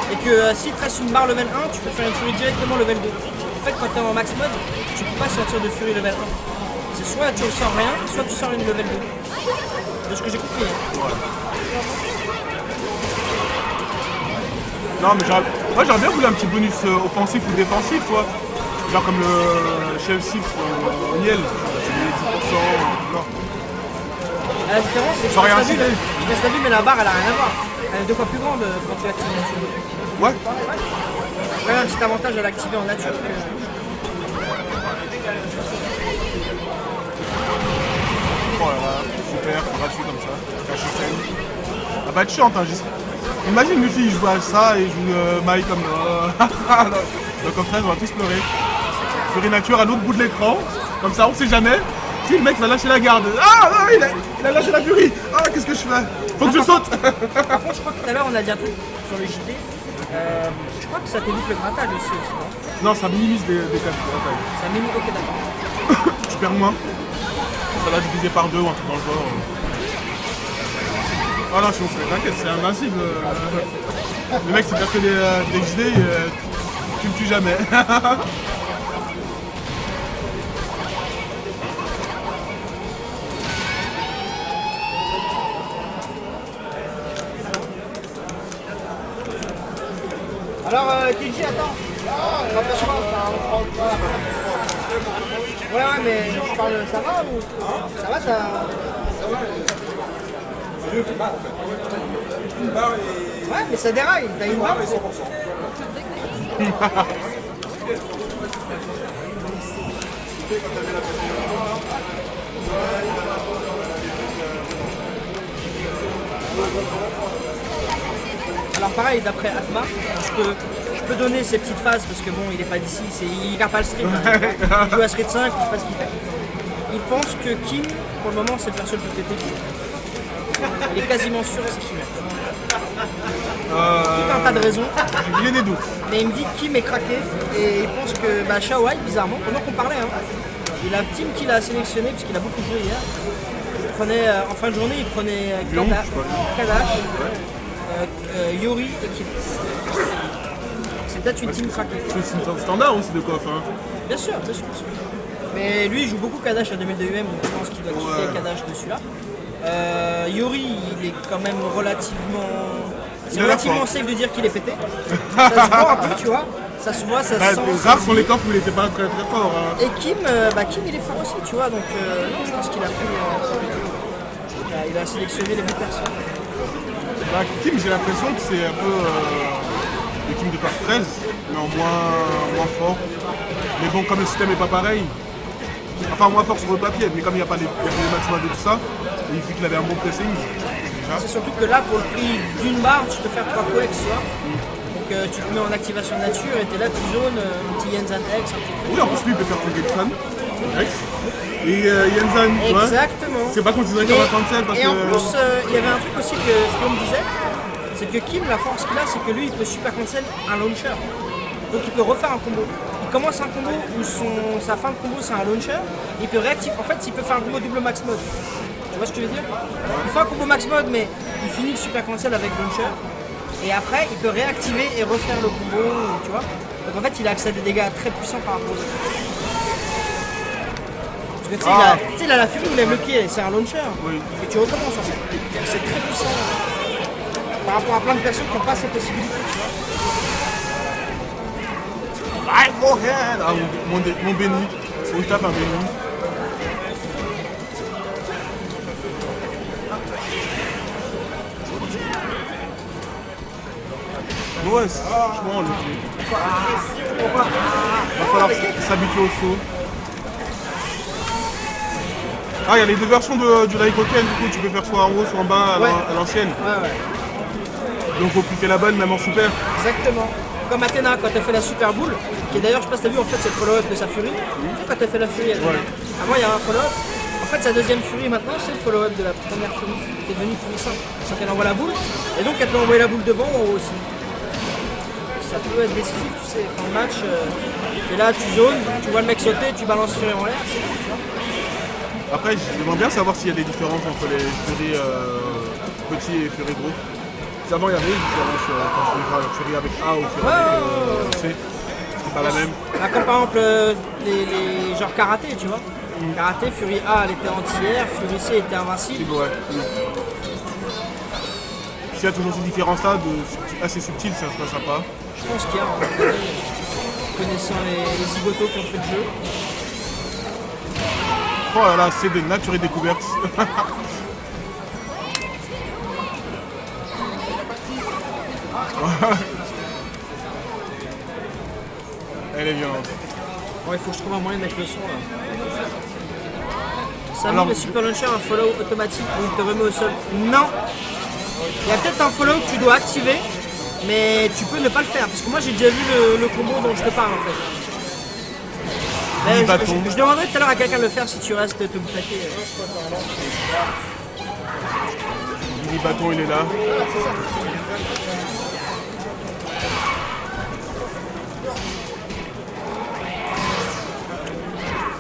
et que s'il te reste une barre level 1, tu peux faire une furie directement level 2. En fait, quand tu es en max mode, tu peux pas sortir de furie level 1. C'est soit tu sors rien, soit tu sors une level 2. De ce que j'ai compris. Ouais. Non, mais moi j'aurais bien voulu un petit bonus offensif ou défensif, quoi. Genre comme le Chef Sif en Niel, c'est 10%. Non. La différence, c'est que je laisse la vue, mais la barre elle a rien à voir. Elle est 2 fois plus grande quand tu l'actives en nature. Ouais. Ouais, un petit avantage à l'activer en nature. Oh là là, super, gratuit comme ça. Caché scène. Ça va être chiant, hein, juste. Imagine Luffy, il joue à ça et il joue Mai comme. Donc au contraire, on va tous pleurer. Furie nature à l'autre bout de l'écran, comme ça on sait jamais. Si le mec va lâcher la garde. Ah non, il a lâché la furie. Ah, qu'est-ce que je fais? Faut que je saute. Par contre, je crois que tout à l'heure on a dit un truc sur le JT. Je crois que ça t'évite le grattage aussi, non? Non, ça minimise des cas de bataille. Ça minimise, ok, d'accord. Tu perds moins. Ça va diviser par 2 ou un truc dans le genre. Ah non, je suis t'inquiète, c'est invincible. Le mec, c'est que des XD, tu le tues jamais. Alors, Kenji, attends. Ouais, mais je parle, ça va ou ça va, Ouais, mais ça déraille, t'as une barre. Alors pareil, d'après Atma, je peux donner ses petites phases parce que bon, il est pas d'ici, il regarde pas le stream. Il joue à Street 5, je sais pas ce qu'il fait. Il pense que Kim, pour le moment, c'est le perso le plus pété. Il est quasiment sûr que c'est Kim. Tout un tas de raisons. Il y a des doutes. Mais il me dit que Kim est craqué et il pense que Shao White, bizarrement, pendant qu'on parlait, et la team qu'il a sélectionné, puisqu'il a beaucoup joué hier, il prenait, en fin de journée, il prenait Kadash, Yori et Kim. C'est peut-être une team craquée. C'est une standard aussi de coff. Hein. Bien sûr, bien sûr, bien sûr. Mais lui, il joue beaucoup Kadash à 2002 UM, donc je pense qu'il doit kiffer Kadash dessus là. Yori, il est quand même relativement. C'est relativement safe de dire qu'il est pété. Ça se voit un peu, tu vois. Ça se voit, ça se sent. Les rares sont les coffres où il était pas très très fort. Hein. Et Kim, Kim, il est fort aussi, tu vois. Donc, non, je pense qu'il a pris. Il a sélectionné les 8 personnes. Bah, Kim, j'ai l'impression que c'est un peu l'équipe de CoF 13, mais en moins fort. Mais bon, comme le système n'est pas pareil, enfin moins fort sur le papier, mais comme il n'y a pas les maximums de tout ça, il fait qu'il avait un bon pressing. C'est surtout que là, pour le prix d'une barre, tu peux faire 3 coex, tu vois. Donc tu te mets en activation nature et t'es là, tu zones, un petit Yenzan X, un petit truc. Oui, en plus lui, il peut faire tomber le fan. X. Et Yenzan, tu vois. Exactement. C'est pas considéré comme un 37 parce que. Et en plus, il y avait un truc aussi que Flo me disait, c'est que Kim, la force qu'il a, c'est que lui, il peut super cancel un launcher. Donc il peut refaire un combo. Il commence un combo où sa fin de combo c'est un launcher, il peut réactiver. En fait, il peut faire un combo double max mode. Tu vois ce que je veux dire? Il fait un combo max mode, mais il finit le super cancel avec launcher. Et après, il peut réactiver et refaire le combo, tu vois. Donc en fait, il a accès à des dégâts très puissants par rapport aux autres. Parce que tu sais, il a la furie, il aime le pied, c'est un launcher. Oui. Et tu recommences en fait. C'est très puissant par rapport à plein de personnes qui n'ont pas ces possibilités, tu vois. Fight Mohan. Ah, mon béni. Faut que je tape un béni. Ouais, franchement, le jeu. Va falloir s'habituer au saut. Ah, il y a les deux versions du Raikoken, du coup, tu peux faire soit en haut, soit en bas à l'ancienne. Ouais. Donc, faut cliquer la balle, même en super. Exactement. Comme Athéna, quand elle fait la super boule, qui est d'ailleurs, je sais pas si t'as vu, en fait, c'est le follow-up de sa furie. Tu sais, quand elle fait la furie, Athéna. Avant, il y a un follow-up. En fait, sa deuxième furie maintenant, c'est le follow-up de la première furie, qui est devenue furie 5. Sans qu'elle envoie la boule. Et donc, elle peut envoyer la boule devant ou en haut aussi. Ça peut être décisif, tu sais. En match, tu es là, tu zones, tu vois le mec sauter, tu balances furie en l'air, c'est bon, tu vois. Après, j'aimerais bien savoir s'il y a des différences entre les furies petits et furies gros. Avant, il y avait une différence quand je furie avec A ou furie avec C. C'était pas la même. Là, comme par exemple les genres karaté, tu vois. Karaté, furie A, elle était anti-air, furie C était invincible. Ouais. S'il y a toujours ces différences-là, assez subtiles, ça serait sympa. Je pense qu'il y a, connaissant les zigotos qui ont fait le jeu. Oh là là, c'est de nature et découverte. Elle est violente. Bon, il faut que je trouve un moyen de mettre le son là. Samy, le Super Launcher, un follow automatique où il te remet au sol. Non. Il y a peut-être un follow que tu dois activer, mais tu peux ne pas le faire. Parce que moi j'ai déjà vu le combo dont je te parle en fait. Je demanderai tout à l'heure à quelqu'un de le faire si tu restes te plaquer. Billy Bâton, il est là.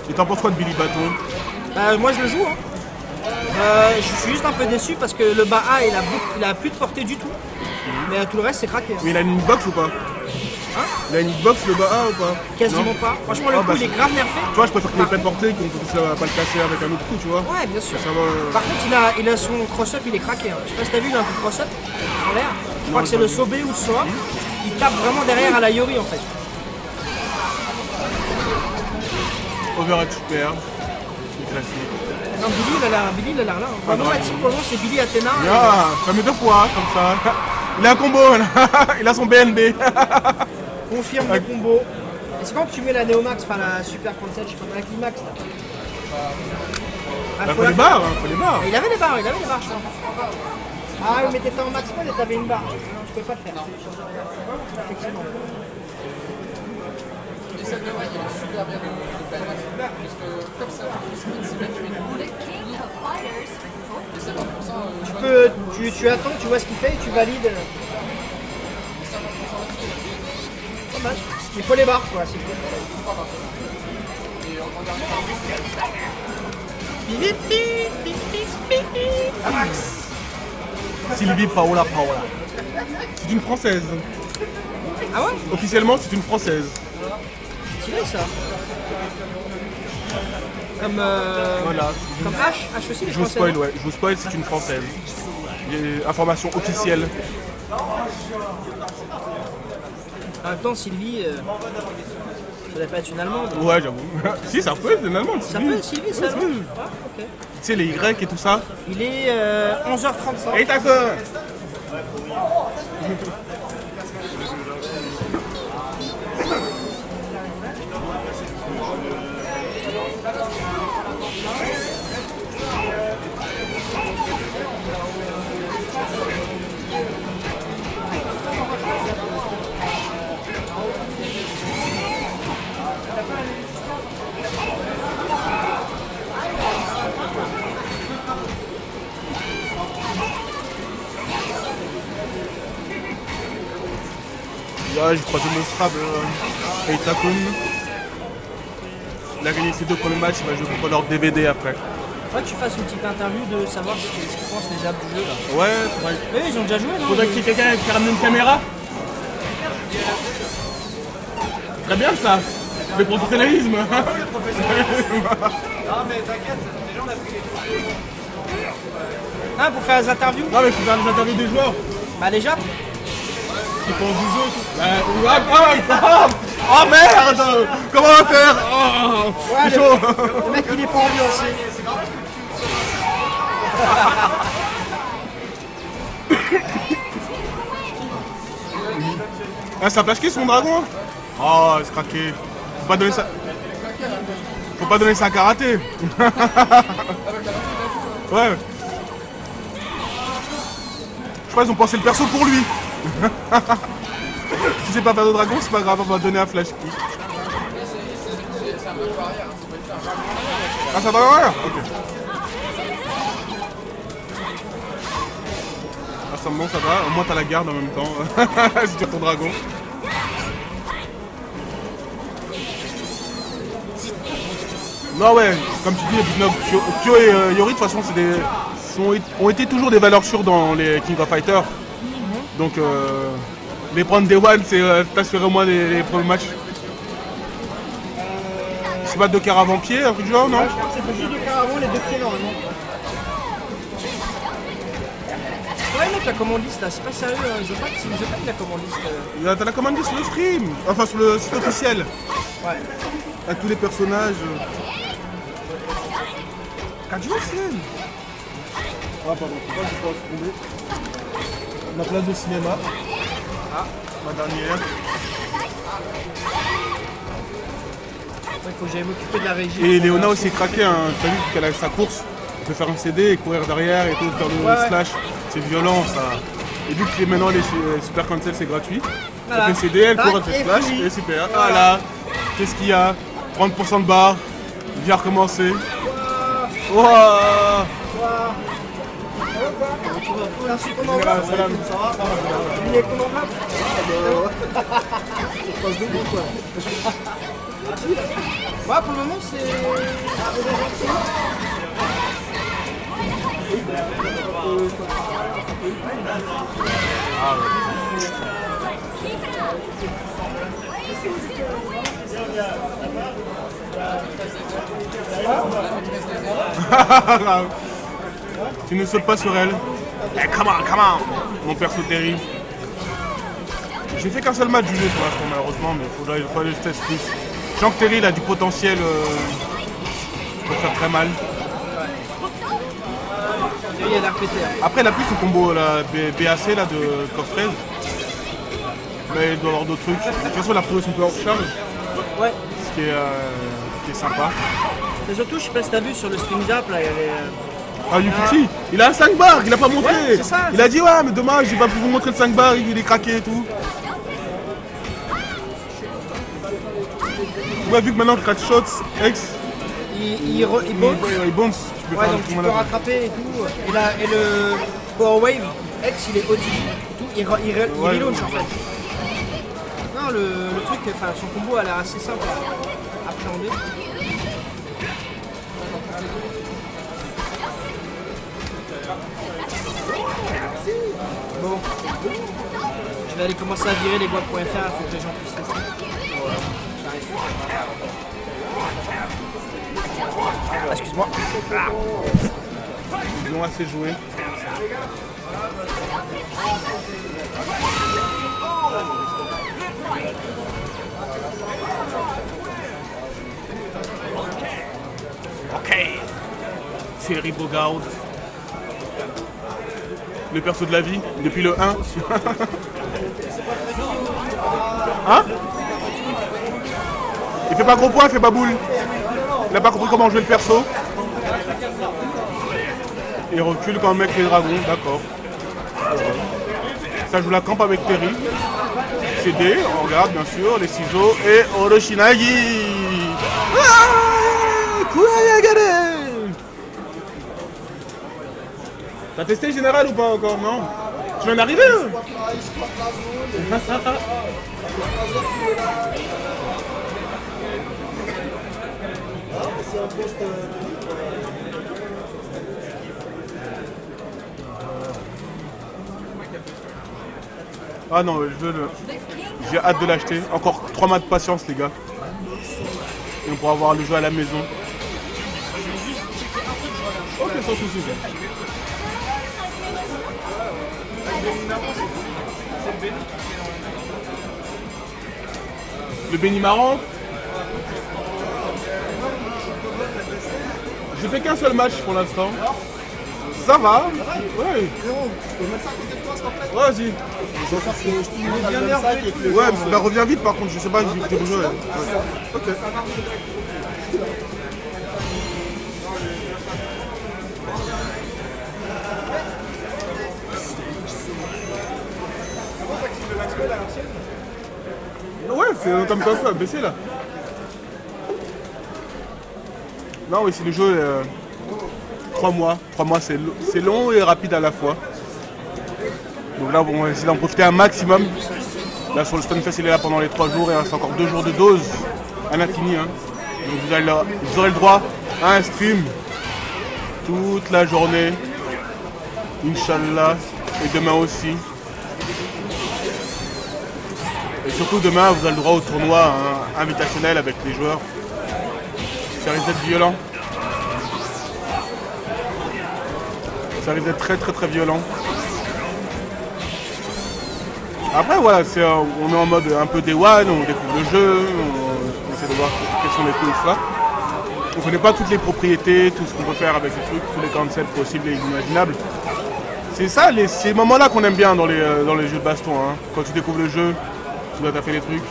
Et t'en penses quoi de Billy Bâton? Moi je le joue. Je suis juste un peu déçu parce que le bas A il a plus de portée du tout. Mais tout le reste c'est craqué. Mais il a une hitbox ou pas? Il a une hitbox le bas A ou pas? Quasiment pas. Franchement le coup il est grave nerfé. Tu vois, je préfère qu'il ait plein de portée qu'on puisse pas le casser avec un autre coup, tu vois. Ouais, bien sûr. Ça va, Par contre il a son cross-up, il est craqué. Je sais pas si t'as vu, il a un peu de cross-up en l'air. Je crois que c'est le Sobe ou le Soa. Il tape vraiment derrière à la Yori en fait. Overhead super. C'est classique. Non, Billy il a l'air là. Vraiment, ma team pour le moment c'est Billy Athéna. Ça met deux fois comme ça. Il a un combo là. Il a son BNB. Confirme le combo. Et c'est quand tu mets la Neomax, enfin la Super 37, je sais pas, la Climax là. Faut les barres, faut les barres. Il avait les barres, je crois. Ah oui, mais t'étais en max mode et t'avais une barre. Non, tu peux pas le faire. Effectivement. Tu attends, tu vois ce qu'il fait et tu valides. Ça marche. Il faut les barres quoi, c'est cool. Sylvie Paola. C'est une française. Ah ouais? Officiellement, c'est une française. Stylé ça. Comme Voilà. comme H aussi les Je vous français. spoil, ouais. Je vous spoil, c'est une française. Information officielle. En même temps, Sylvie, ça doit pas être une Allemande. Ouais, j'avoue. Si, ça peut être une Allemande. Ça peut être Sylvie, c'est allemand. Ah, ok. Tu sais, les Y et tout ça. Il est 11h35. Et d'accord. Là, j'ai croisé mon Scrabble et Takun. Il a gagné ses deux premiers matchs, il va jouer contre leur DVD après. Faudrait que tu fasses une petite interview de savoir ce qu'ils pensent les apps du jeu là. Ouais, faudrait. Oui, ils ont déjà joué, non? Faudrait qu'il y ait quelqu'un qui ramène une caméra. Très bien ça. Le professionnalisme. Non mais t'inquiète, déjà on a pris les photos. Ah, pour faire les interviews? Non mais il faut faire des interviews des joueurs. Bah les Japs. Qui pensent du jeu. Oh merde! Comment on va faire? Oh, Ouais, c'est chaud! le mec il est pas ambiancé. Ah, ça a flash kill son dragon? Oh, c'est craqué. Faut pas donner ça. Faut pas donner ça à karaté. Ouais. Je crois qu'ils ont pensé le perso pour lui. Si c'est pas faire de dragon, c'est pas grave, on va donner un flash kill. Ah, ça va rien? Ok. Ah, ça me bon, ça va. Au moins, t'as la garde en même temps. Si tu as ton dragon. Non, ouais, comme tu dis, Pio et Yori, de toute façon, ont été toujours des valeurs sûres dans les King of Fighters. Donc, les prendre des one, c'est t'assurer au moins les premiers matchs. C'est pas deux caravans-pieds, un truc du genre, non? Je crois que c'est possible de faire avant les 2 pieds normalement. Ouais mec, la commandiste là, c'est pas sérieux, ils ont pas la commandiste. T'as la commande sur le stream, enfin sur le site officiel. Ouais. Avec tous les personnages. Kadio scène. Ah pardon, faut pas que je passe tomber. Ma place de cinéma. Ah, ma dernière. Il faut que j'aille m'occuper de la régie. Et Léona aussi est craqué, hein. T'as vu qu'elle a sa course, elle peut faire un CD et courir derrière et tout, faire le slash. C'est violent ça. Et vu que maintenant les super cancel c'est gratuit, voilà. Elle fait CD, elle court, elle fait slash et super. Voilà. Qu'est-ce qu'il y a? 30% de barre, il vient recommencer. Wouah. Ouais, pour le moment c'est... Tu ne sautes pas sur elle. Hey, come on, mon perso Terry. J'ai fait qu'un seul match du jeu pour l'instant malheureusement, mais il faudrait que je teste plus. Je sens que Terry il a du potentiel pour faire très mal. Il a l'air pété. Après il a plus son combo la BAC là de Coff 13. Mais il doit avoir d'autres trucs. De toute façon il a retrouvé son power charge. Ouais. Ce qui est sympa. Mais surtout je sais pas si t'as vu sur le stream d'App là, il y avait... Ah Yufuchi, il a un 5 bars, il a pas montré. Ouais, c'est ça, il a dit ouais mais dommage, j'ai pas pu vous montrer le 5 bars, il est craqué et tout. Ouais, vu que maintenant Crash Shots X il bounce. Tu peux ouais, faire donc tu peux rattraper et tout. Et le Power Wave X il est OD. Il relaunch en fait. Non le truc, enfin son combo a l'air assez simple à appréhender. Bon, je vais aller commencer à virer les boîtes.fr, il faut que les gens puissent tester. Ah, excuse-moi. Ils ont assez joué. Ok. Thierry Bogard. Le perso de la vie, depuis le 1. Hein? Il fait pas gros point, il fait pas boule. Il a pas compris comment jouer le perso. Il recule quand mec les dragons, d'accord. Ça joue la camp avec Terry. CD, on regarde bien sûr, les ciseaux et Oroshinagi. T'as testé général ou pas encore? Non? Tu viens d'arriver là? Ah non, je veux le... J'ai hâte de l'acheter. Encore 3 mois de patience les gars. Et on pourra avoir le jeu à la maison. Ok, sans soucis. le Benimaran. J'ai fait qu'un seul match pour l'instant. Ça va. Ouais. Vas-y. Ouais, bah reviens vite par contre, je sais pas, j'ai des jeux. Ok. Ouais, c'est comme ça, baissé là. Non, oui, c'est le jeu 3 mois. 3 mois, c'est long et rapide à la fois. Donc là, on va essayer d'en profiter un maximum. Là, sur le Stunfest, il est là pendant les 3 jours et il reste encore 2 jours de dose à l'infini. Hein. Donc vous aurez le droit à un stream toute la journée. Inch'Allah. Et demain aussi. Et surtout demain, vous avez le droit au tournoi invitationnel avec les joueurs. Ça risque d'être violent. Ça risque d'être très violent. Après voilà, on est en mode un peu Day One, on découvre le jeu, on essaie de voir quels sont les coups et ça. On ne connaît pas toutes les propriétés, tout ce qu'on peut faire avec les trucs, tous les cancels possibles et inimaginables. C'est ça, ces moments-là qu'on aime bien dans les jeux de baston. Hein. Quand tu découvres le jeu, tu dois taper les trucs.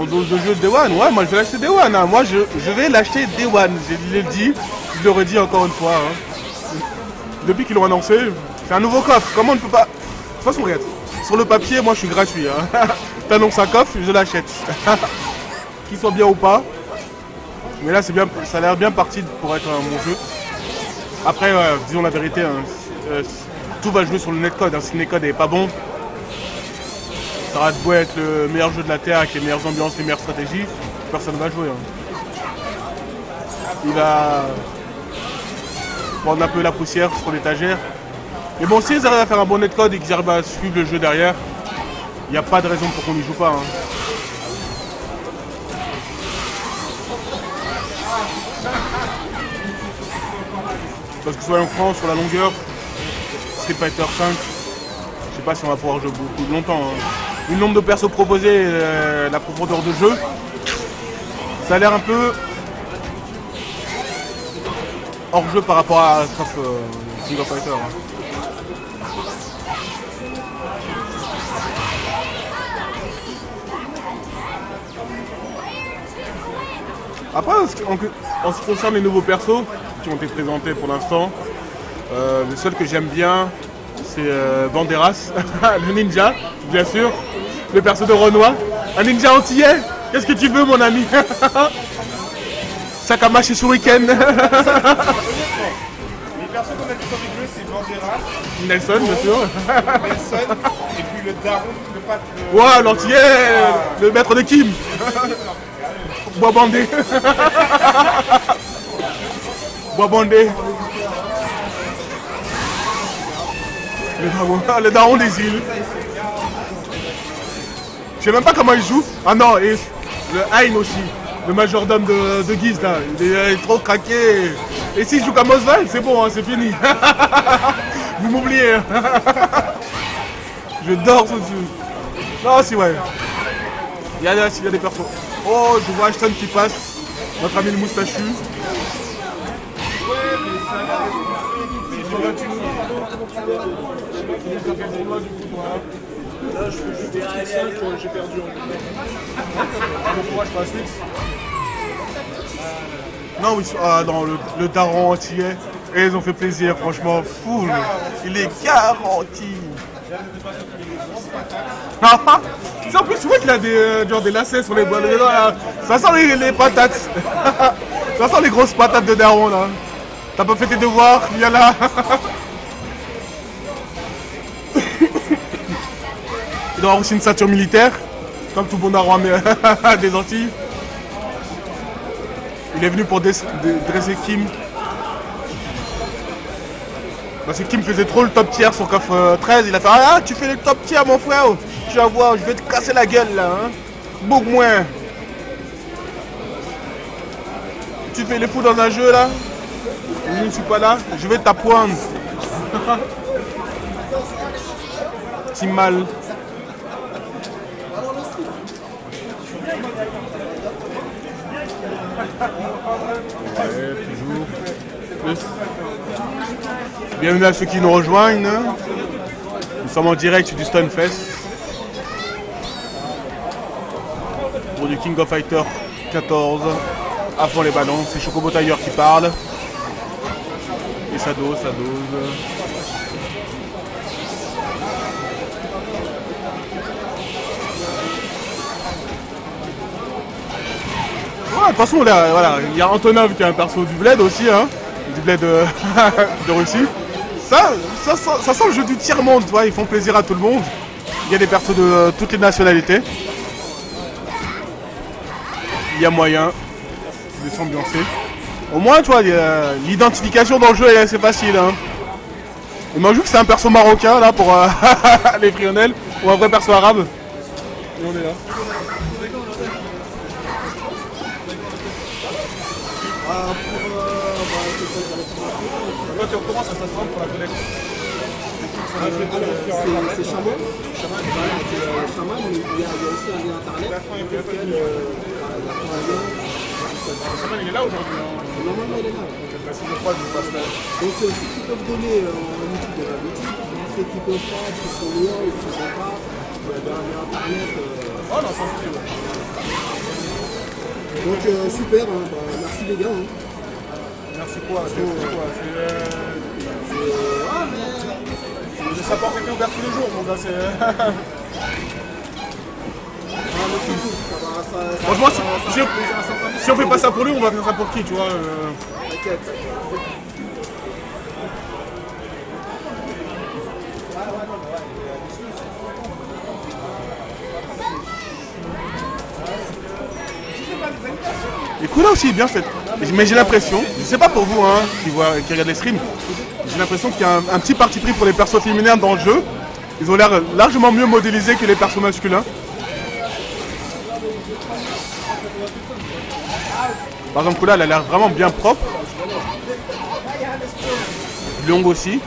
On dose le jeu Day One, ouais, moi je vais l'acheter Day One. Hein. Moi je vais l'acheter Day One, je l'ai dit, je le redis encore une fois. Hein. Depuis qu'ils l'ont annoncé, c'est un nouveau coffre. Comment on ne peut pas. De toute façon, regarde, sur le papier, moi je suis gratuit. Hein. T'annonces un coffre, je l'achète. Qu'il soit bien ou pas. Mais là, bien, ça a l'air bien parti pour être mon jeu. Après, disons la vérité, hein, tout va jouer sur le netcode. Hein. Si le netcode n'est pas bon, ça va beau être le meilleur jeu de la Terre avec les meilleures ambiances, les meilleures stratégies, personne ne va jouer. Hein. Il va prendre un peu la poussière sur l'étagère. Mais bon, si ils arrivent à faire un bon netcode et qu'ils arrivent à suivre le jeu derrière, il n'y a pas de raison pour qu'on n'y joue pas. Hein. Parce que soyons francs, sur la longueur, Street Fighter 5, je sais pas si on va pouvoir jouer beaucoup longtemps. Hein. Le nombre de persos proposés, la profondeur de jeu, ça a l'air un peu hors jeu par rapport à King of Fighter. Hein. Après, en ce qui concerne les nouveaux persos qui ont été présentés pour l'instant, le seul que j'aime bien, c'est Banderas, le ninja, bien sûr, le perso de Renoir, un ninja antillais. Qu'est-ce que tu veux, mon ami? Sakamashi Shuriken. Les persos qu'on a qui sont rigoureux, c'est Banderas, Nelson, bien sûr. Nelson, et puis le daron, le pape. Ouais, l'antillais, le maître de Kim. Bois bandé. Bois bandé. Le daron des îles. Je sais même pas comment il joue. Ah non, et le Hein aussi. Le majordome de Guise là. Il est trop craqué. Et s'il joue comme Oswald, c'est bon, hein, c'est fini. Vous m'oubliez. Je dors dessus. Non, si ouais. Il y a des persos. Oh, je vois Ashton qui passe. Notre ami le moustachu. Là, je fais juste des 5, j'ai perdu. Bon courage pour la suite. Non, oui, dans le daron antillais. Et ils ont fait plaisir, franchement. Fou. Il est garanti. En plus, tu vois qu'il a des lacets sur les bois. Ça sent les patates. Ça sent les grosses patates de daron là. T'as pas fait tes devoirs, viens là. Il doit avoir aussi une ceinture militaire, comme tout bon daron des Antilles. Il est venu pour dresser Kim. Parce que Kim faisait trop le top tier sur coffre 13. Il a fait ah, tu fais le top tier, mon frère. Tu vas voir, je vais te casser la gueule là. Hein. Beaucoup moins. tu fais les fous dans un jeu là, je ne suis pas là, je vais t'apprendre. Si mal. Ouais, toujours. Plus. Bienvenue à ceux qui nous rejoignent. Nous sommes en direct du Stunfest. Pour du King of Fighter 14. À fond les ballons, c'est Chocobo Tiger qui parle. Et ça dose, ça dose. Ouais, de toute façon, là, voilà, il y a Antonov qui est un perso du Bled aussi, hein, du Bled de Russie. Ça sent le jeu du tiers-monde, tu vois, ils font plaisir à tout le monde. Il y a des persos de toutes les nationalités. Il y a moyen de s'ambiancer. Au moins, tu vois, l'identification dans le jeu est assez facile. Hein. Il m'a vu que c'est un perso marocain, là, pour les Frionels, ou un vrai perso arabe. Et on est là. Toi, tu recommences à s'asseoir pour la collecte. C'est Chaman. Chaman, mais il y a aussi un lien internet. Chaman, il est là aujourd'hui. Normalement, il est là. Donc, ceux qui peuvent donner en YouTube de la boutique, ceux qui peuvent pas, qui sont loin ou qui ne sont pas, dans un lien internet. Oh non, sans souci, ouais. Donc, super, hein, merci les gars. Hein. Merci quoi? Ça porte été ouvert tous les jours, mon gars. Franchement, si on fait pas ça pour lui, on va faire ça pour qui, tu vois? T'inquiète. Les coups là aussi est bien fait. Mais j'ai l'impression, je sais pas pour vous hein, qui regardent les streams, j'ai l'impression qu'il y a un petit parti pris pour les persos féminins dans le jeu. Ils ont l'air largement mieux modélisés que les persos masculins. Par exemple, Kula, elle a l'air vraiment bien propre. Longue aussi.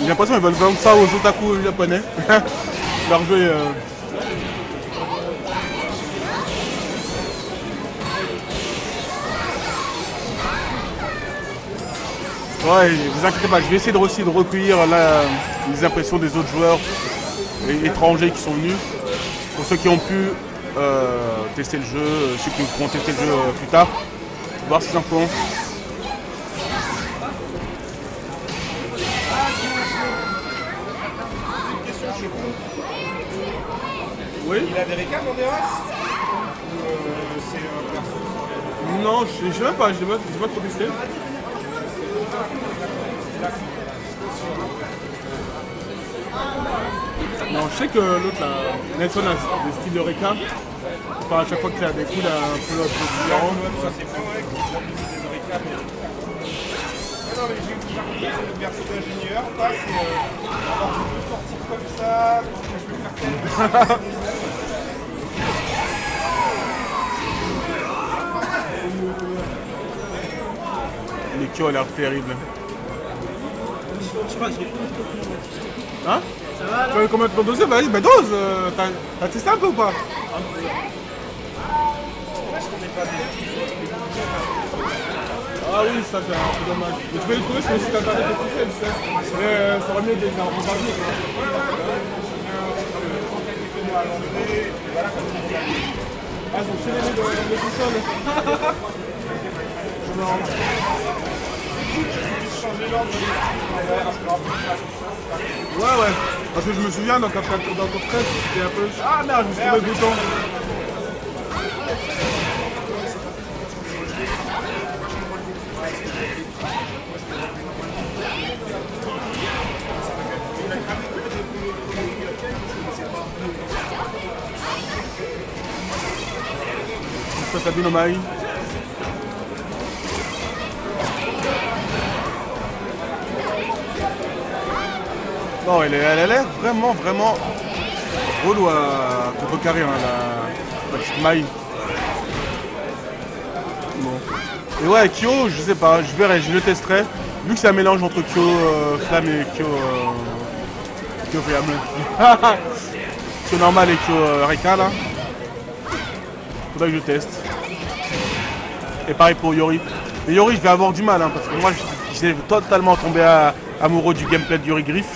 J'ai l'impression qu'ils veulent vendre ça aux otaku japonais. Leur jeu est... Ouais, vous inquiétez pas, je vais essayer de recueillir les impressions des autres joueurs étrangers qui sont venus. Pour ceux qui ont pu tester le jeu, ceux qui pourront tester le jeu plus tard, voir ce qu'ils en font. Oui. Il a des récaps en DRS ou c'est un perso? Non, je sais même pas, je n'ai pas trop testé. Non, je sais que l'autre, Nelson, a des styles de récap. Enfin, à chaque fois qu'il a des coups, il a un peu différent. Ça, c'est moi qui des récaps. Non, mais j'ai compris, c'est le perso d'ingénieur. Pas, c'est alors je peux sortir comme ça, donc je peux faire quelque chose. Nikio a l'air terrible. Hein? Tu veux combien de temps doser? Vas-y, bah dose! T'as testé un peu ou pas? Ah oui, ça c'est un peu dommage. Mais tu peux le trouver sur le site internet de tout seul, ça aurait mieux déjà en reparler. Ah, ils ont tiré de tout seul. Ouais, parce que je me souviens dans Top 13, c'était un peu... Ah merde, je me suis trouvé le bouton. Ça s'abîme au maïs. Non, elle a l'air vraiment relou à contrecarrer. Hein, Petite maille. Bon. Et ouais, Kyo, je sais pas, je verrai, je le testerai. Vu que c'est un mélange entre Kyo Flamme et Kyo Flamme. Kyo normal et Kyo Reika là. Faudrait que je teste. Et pareil pour Yori. Mais Yori, je vais avoir du mal, hein, parce que moi, j'ai totalement tombé amoureux du gameplay de Yori Griff.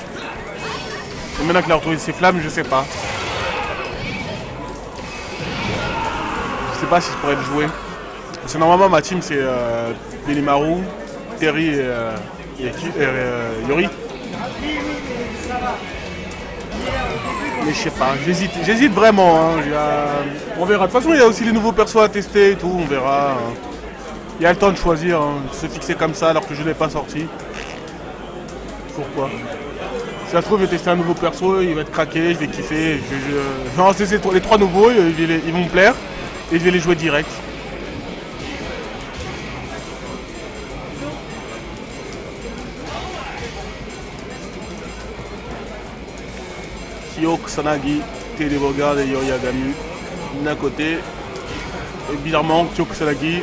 Et maintenant qu'il a retrouvé ses flammes, je sais pas. Je sais pas si je pourrais le jouer. Parce que normalement, ma team, c'est Benimaru, Terry et Yori. Mais je sais pas, j'hésite vraiment. Hein. On verra. De toute façon, il y a aussi les nouveaux persos à tester et tout, on verra. Hein. Il y a le temps de choisir, hein, de se fixer comme ça alors que je ne l'ai pas sorti. Pourquoi? Si ça se trouve, je vais tester un nouveau perso, il va être craqué, je vais kiffer. Je vais lancer les 3 nouveaux, ils vont me plaire et je vais les jouer direct. Kyo, Kusanagi, Télébogarde et Yori Agami d'un côté. Et bizarrement, Kyo, Kusanagi,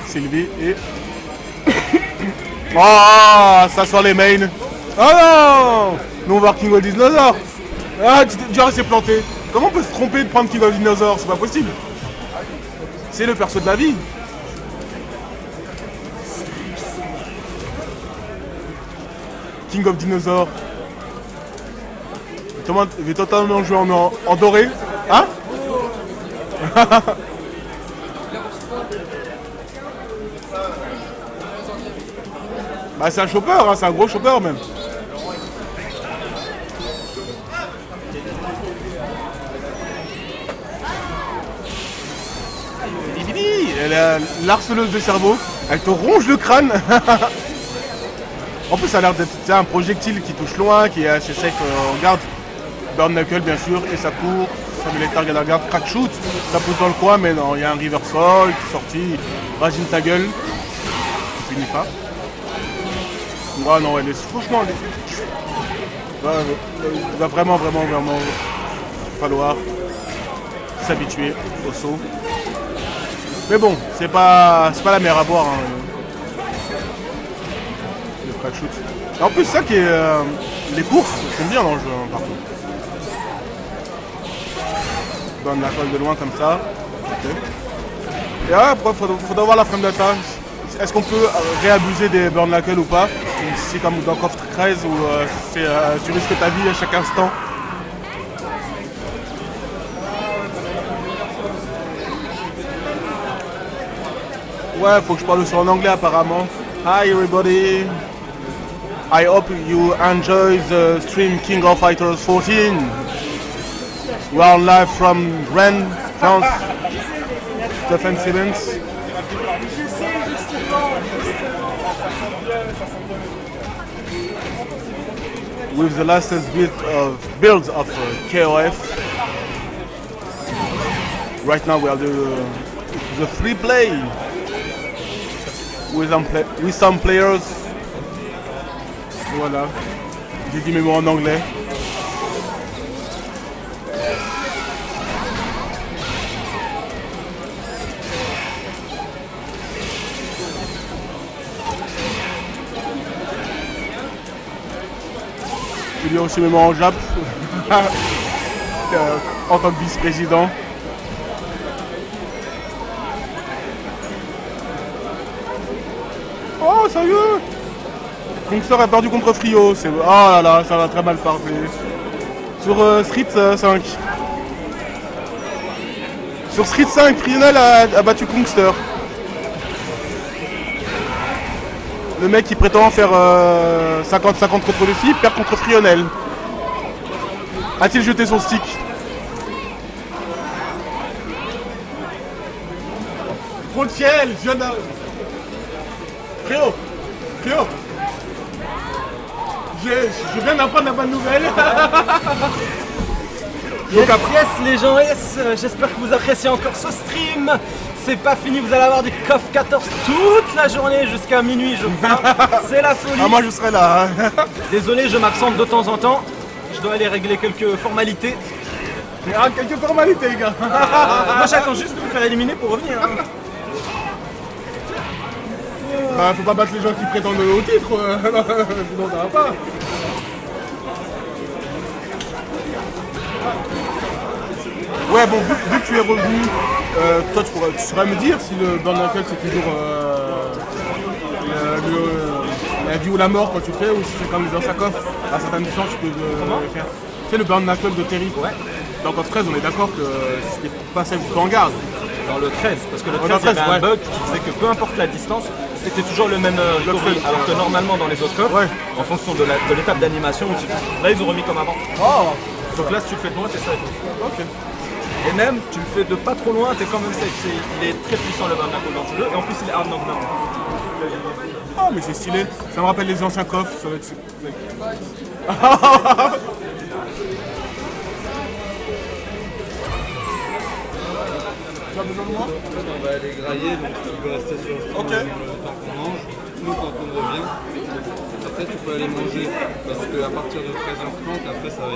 Sylvie et... Oh, ça sort les mains. Oh non! Non, on va King of Dinosaur. Ah, Dior s'est planté. Comment on peut se tromper de prendre King of Dinosaur? C'est pas possible. C'est le perso de la vie. King of Dinosaur. Je vais totalement jouer en doré. Hein? Bah c'est un chopper, hein, c'est un gros chopper même. Elle est l'harceleuse de cerveau. Elle te ronge le crâne. En plus ça a l'air d'être un projectile qui touche loin, qui est assez safe en garde. Burn Knuckle bien sûr, et ça court, ça met les targets à la garde, crack shoot, ça pousse dans le coin, mais non, il y a un reversal qui est sorti, ragine ta gueule, ça finit pas. Ah non, elle est franchement, il va vraiment falloir s'habituer au saut. Mais bon, c'est pas la mer à boire, hein, le crack shoot. Et en plus ça qui est, les courses sont bien dans le jeu, hein, par contre. Donne la colle de loin comme ça. Okay. Et après, il faudra voir la frame data. Est-ce qu'on peut réabuser des burn knuckle ou pas? C'est comme dans Coffre 13 où tu risques ta vie à chaque instant. Ouais, faut que je parle aussi en anglais apparemment. Hi everybody. I hope you enjoy the stream King of Fighters 14. We are live from Rennes, France. Stephen Simmons. With the latest build of KOF. Right now we are the free play with some players. Voilà. J'ai dit mes mots en anglais. Je dis aussi mes mots en Jap. En tant que vice-président. Oh, sérieux? Kongster a perdu contre Frio. Oh là là, ça va très mal parler. Sur Street 5. Sur Street 5, Frionel a battu Kongster. Le mec qui prétend faire 50-50 contre le flip perd contre Frionel. A-t-il jeté son stick? Frontiel, jeune homme. Frio, je viens d'apprendre la bonne nouvelle. Yes, yes les gens, yes, j'espère que vous appréciez encore ce stream. C'est pas fini, vous allez avoir du KOF 14 toute la journée jusqu'à minuit je crois. C'est la folie. Ah moi je serai là. Hein. Désolé, je m'absente de temps en temps. Je dois aller régler quelques formalités. Ah, quelques formalités, les gars. Moi j'attends juste de me faire éliminer pour revenir. Hein. Bah, faut pas battre les gens qui prétendent au titre, sinon ça va pas. Ouais, bon, vu que tu es revenu, toi tu saurais me dire si le Burn Knuckle c'est toujours la vie ou la mort quand tu le fais, ou si c'est comme les anciens coffres, à certaines distances tu peux le faire. Tu sais, le Burn Knuckle de Terry. Ouais. Dans Code 13, on est d'accord que c'était pas celle du en garde. Dans le 13, parce que le 13, Dans le 13, il y avait un ouais. bug qui faisait que peu importe la distance, c'était toujours le même recovery. Alors que normalement dans les autres coffres, Ouais. en fonction de l'étape d'animation, là ils ont remis comme avant. Oh. Donc là si tu le fais de loin, t'es safe. Ok. Et même, tu le fais de pas trop loin, t'es quand même safe. Il est très puissant le Burn Knuckle dans le jeu, et en plus il est hard knockdown. Oh, mais c'est stylé. Ça me rappelle les anciens coffres. Ça va être... Tu as besoin de moi? On va aller grailler, donc tu peux rester sur le stream Ok. le temps qu'on mange. Nous, quand on revient, après tu peux aller manger, parce qu'à partir de 13h30, après ça va être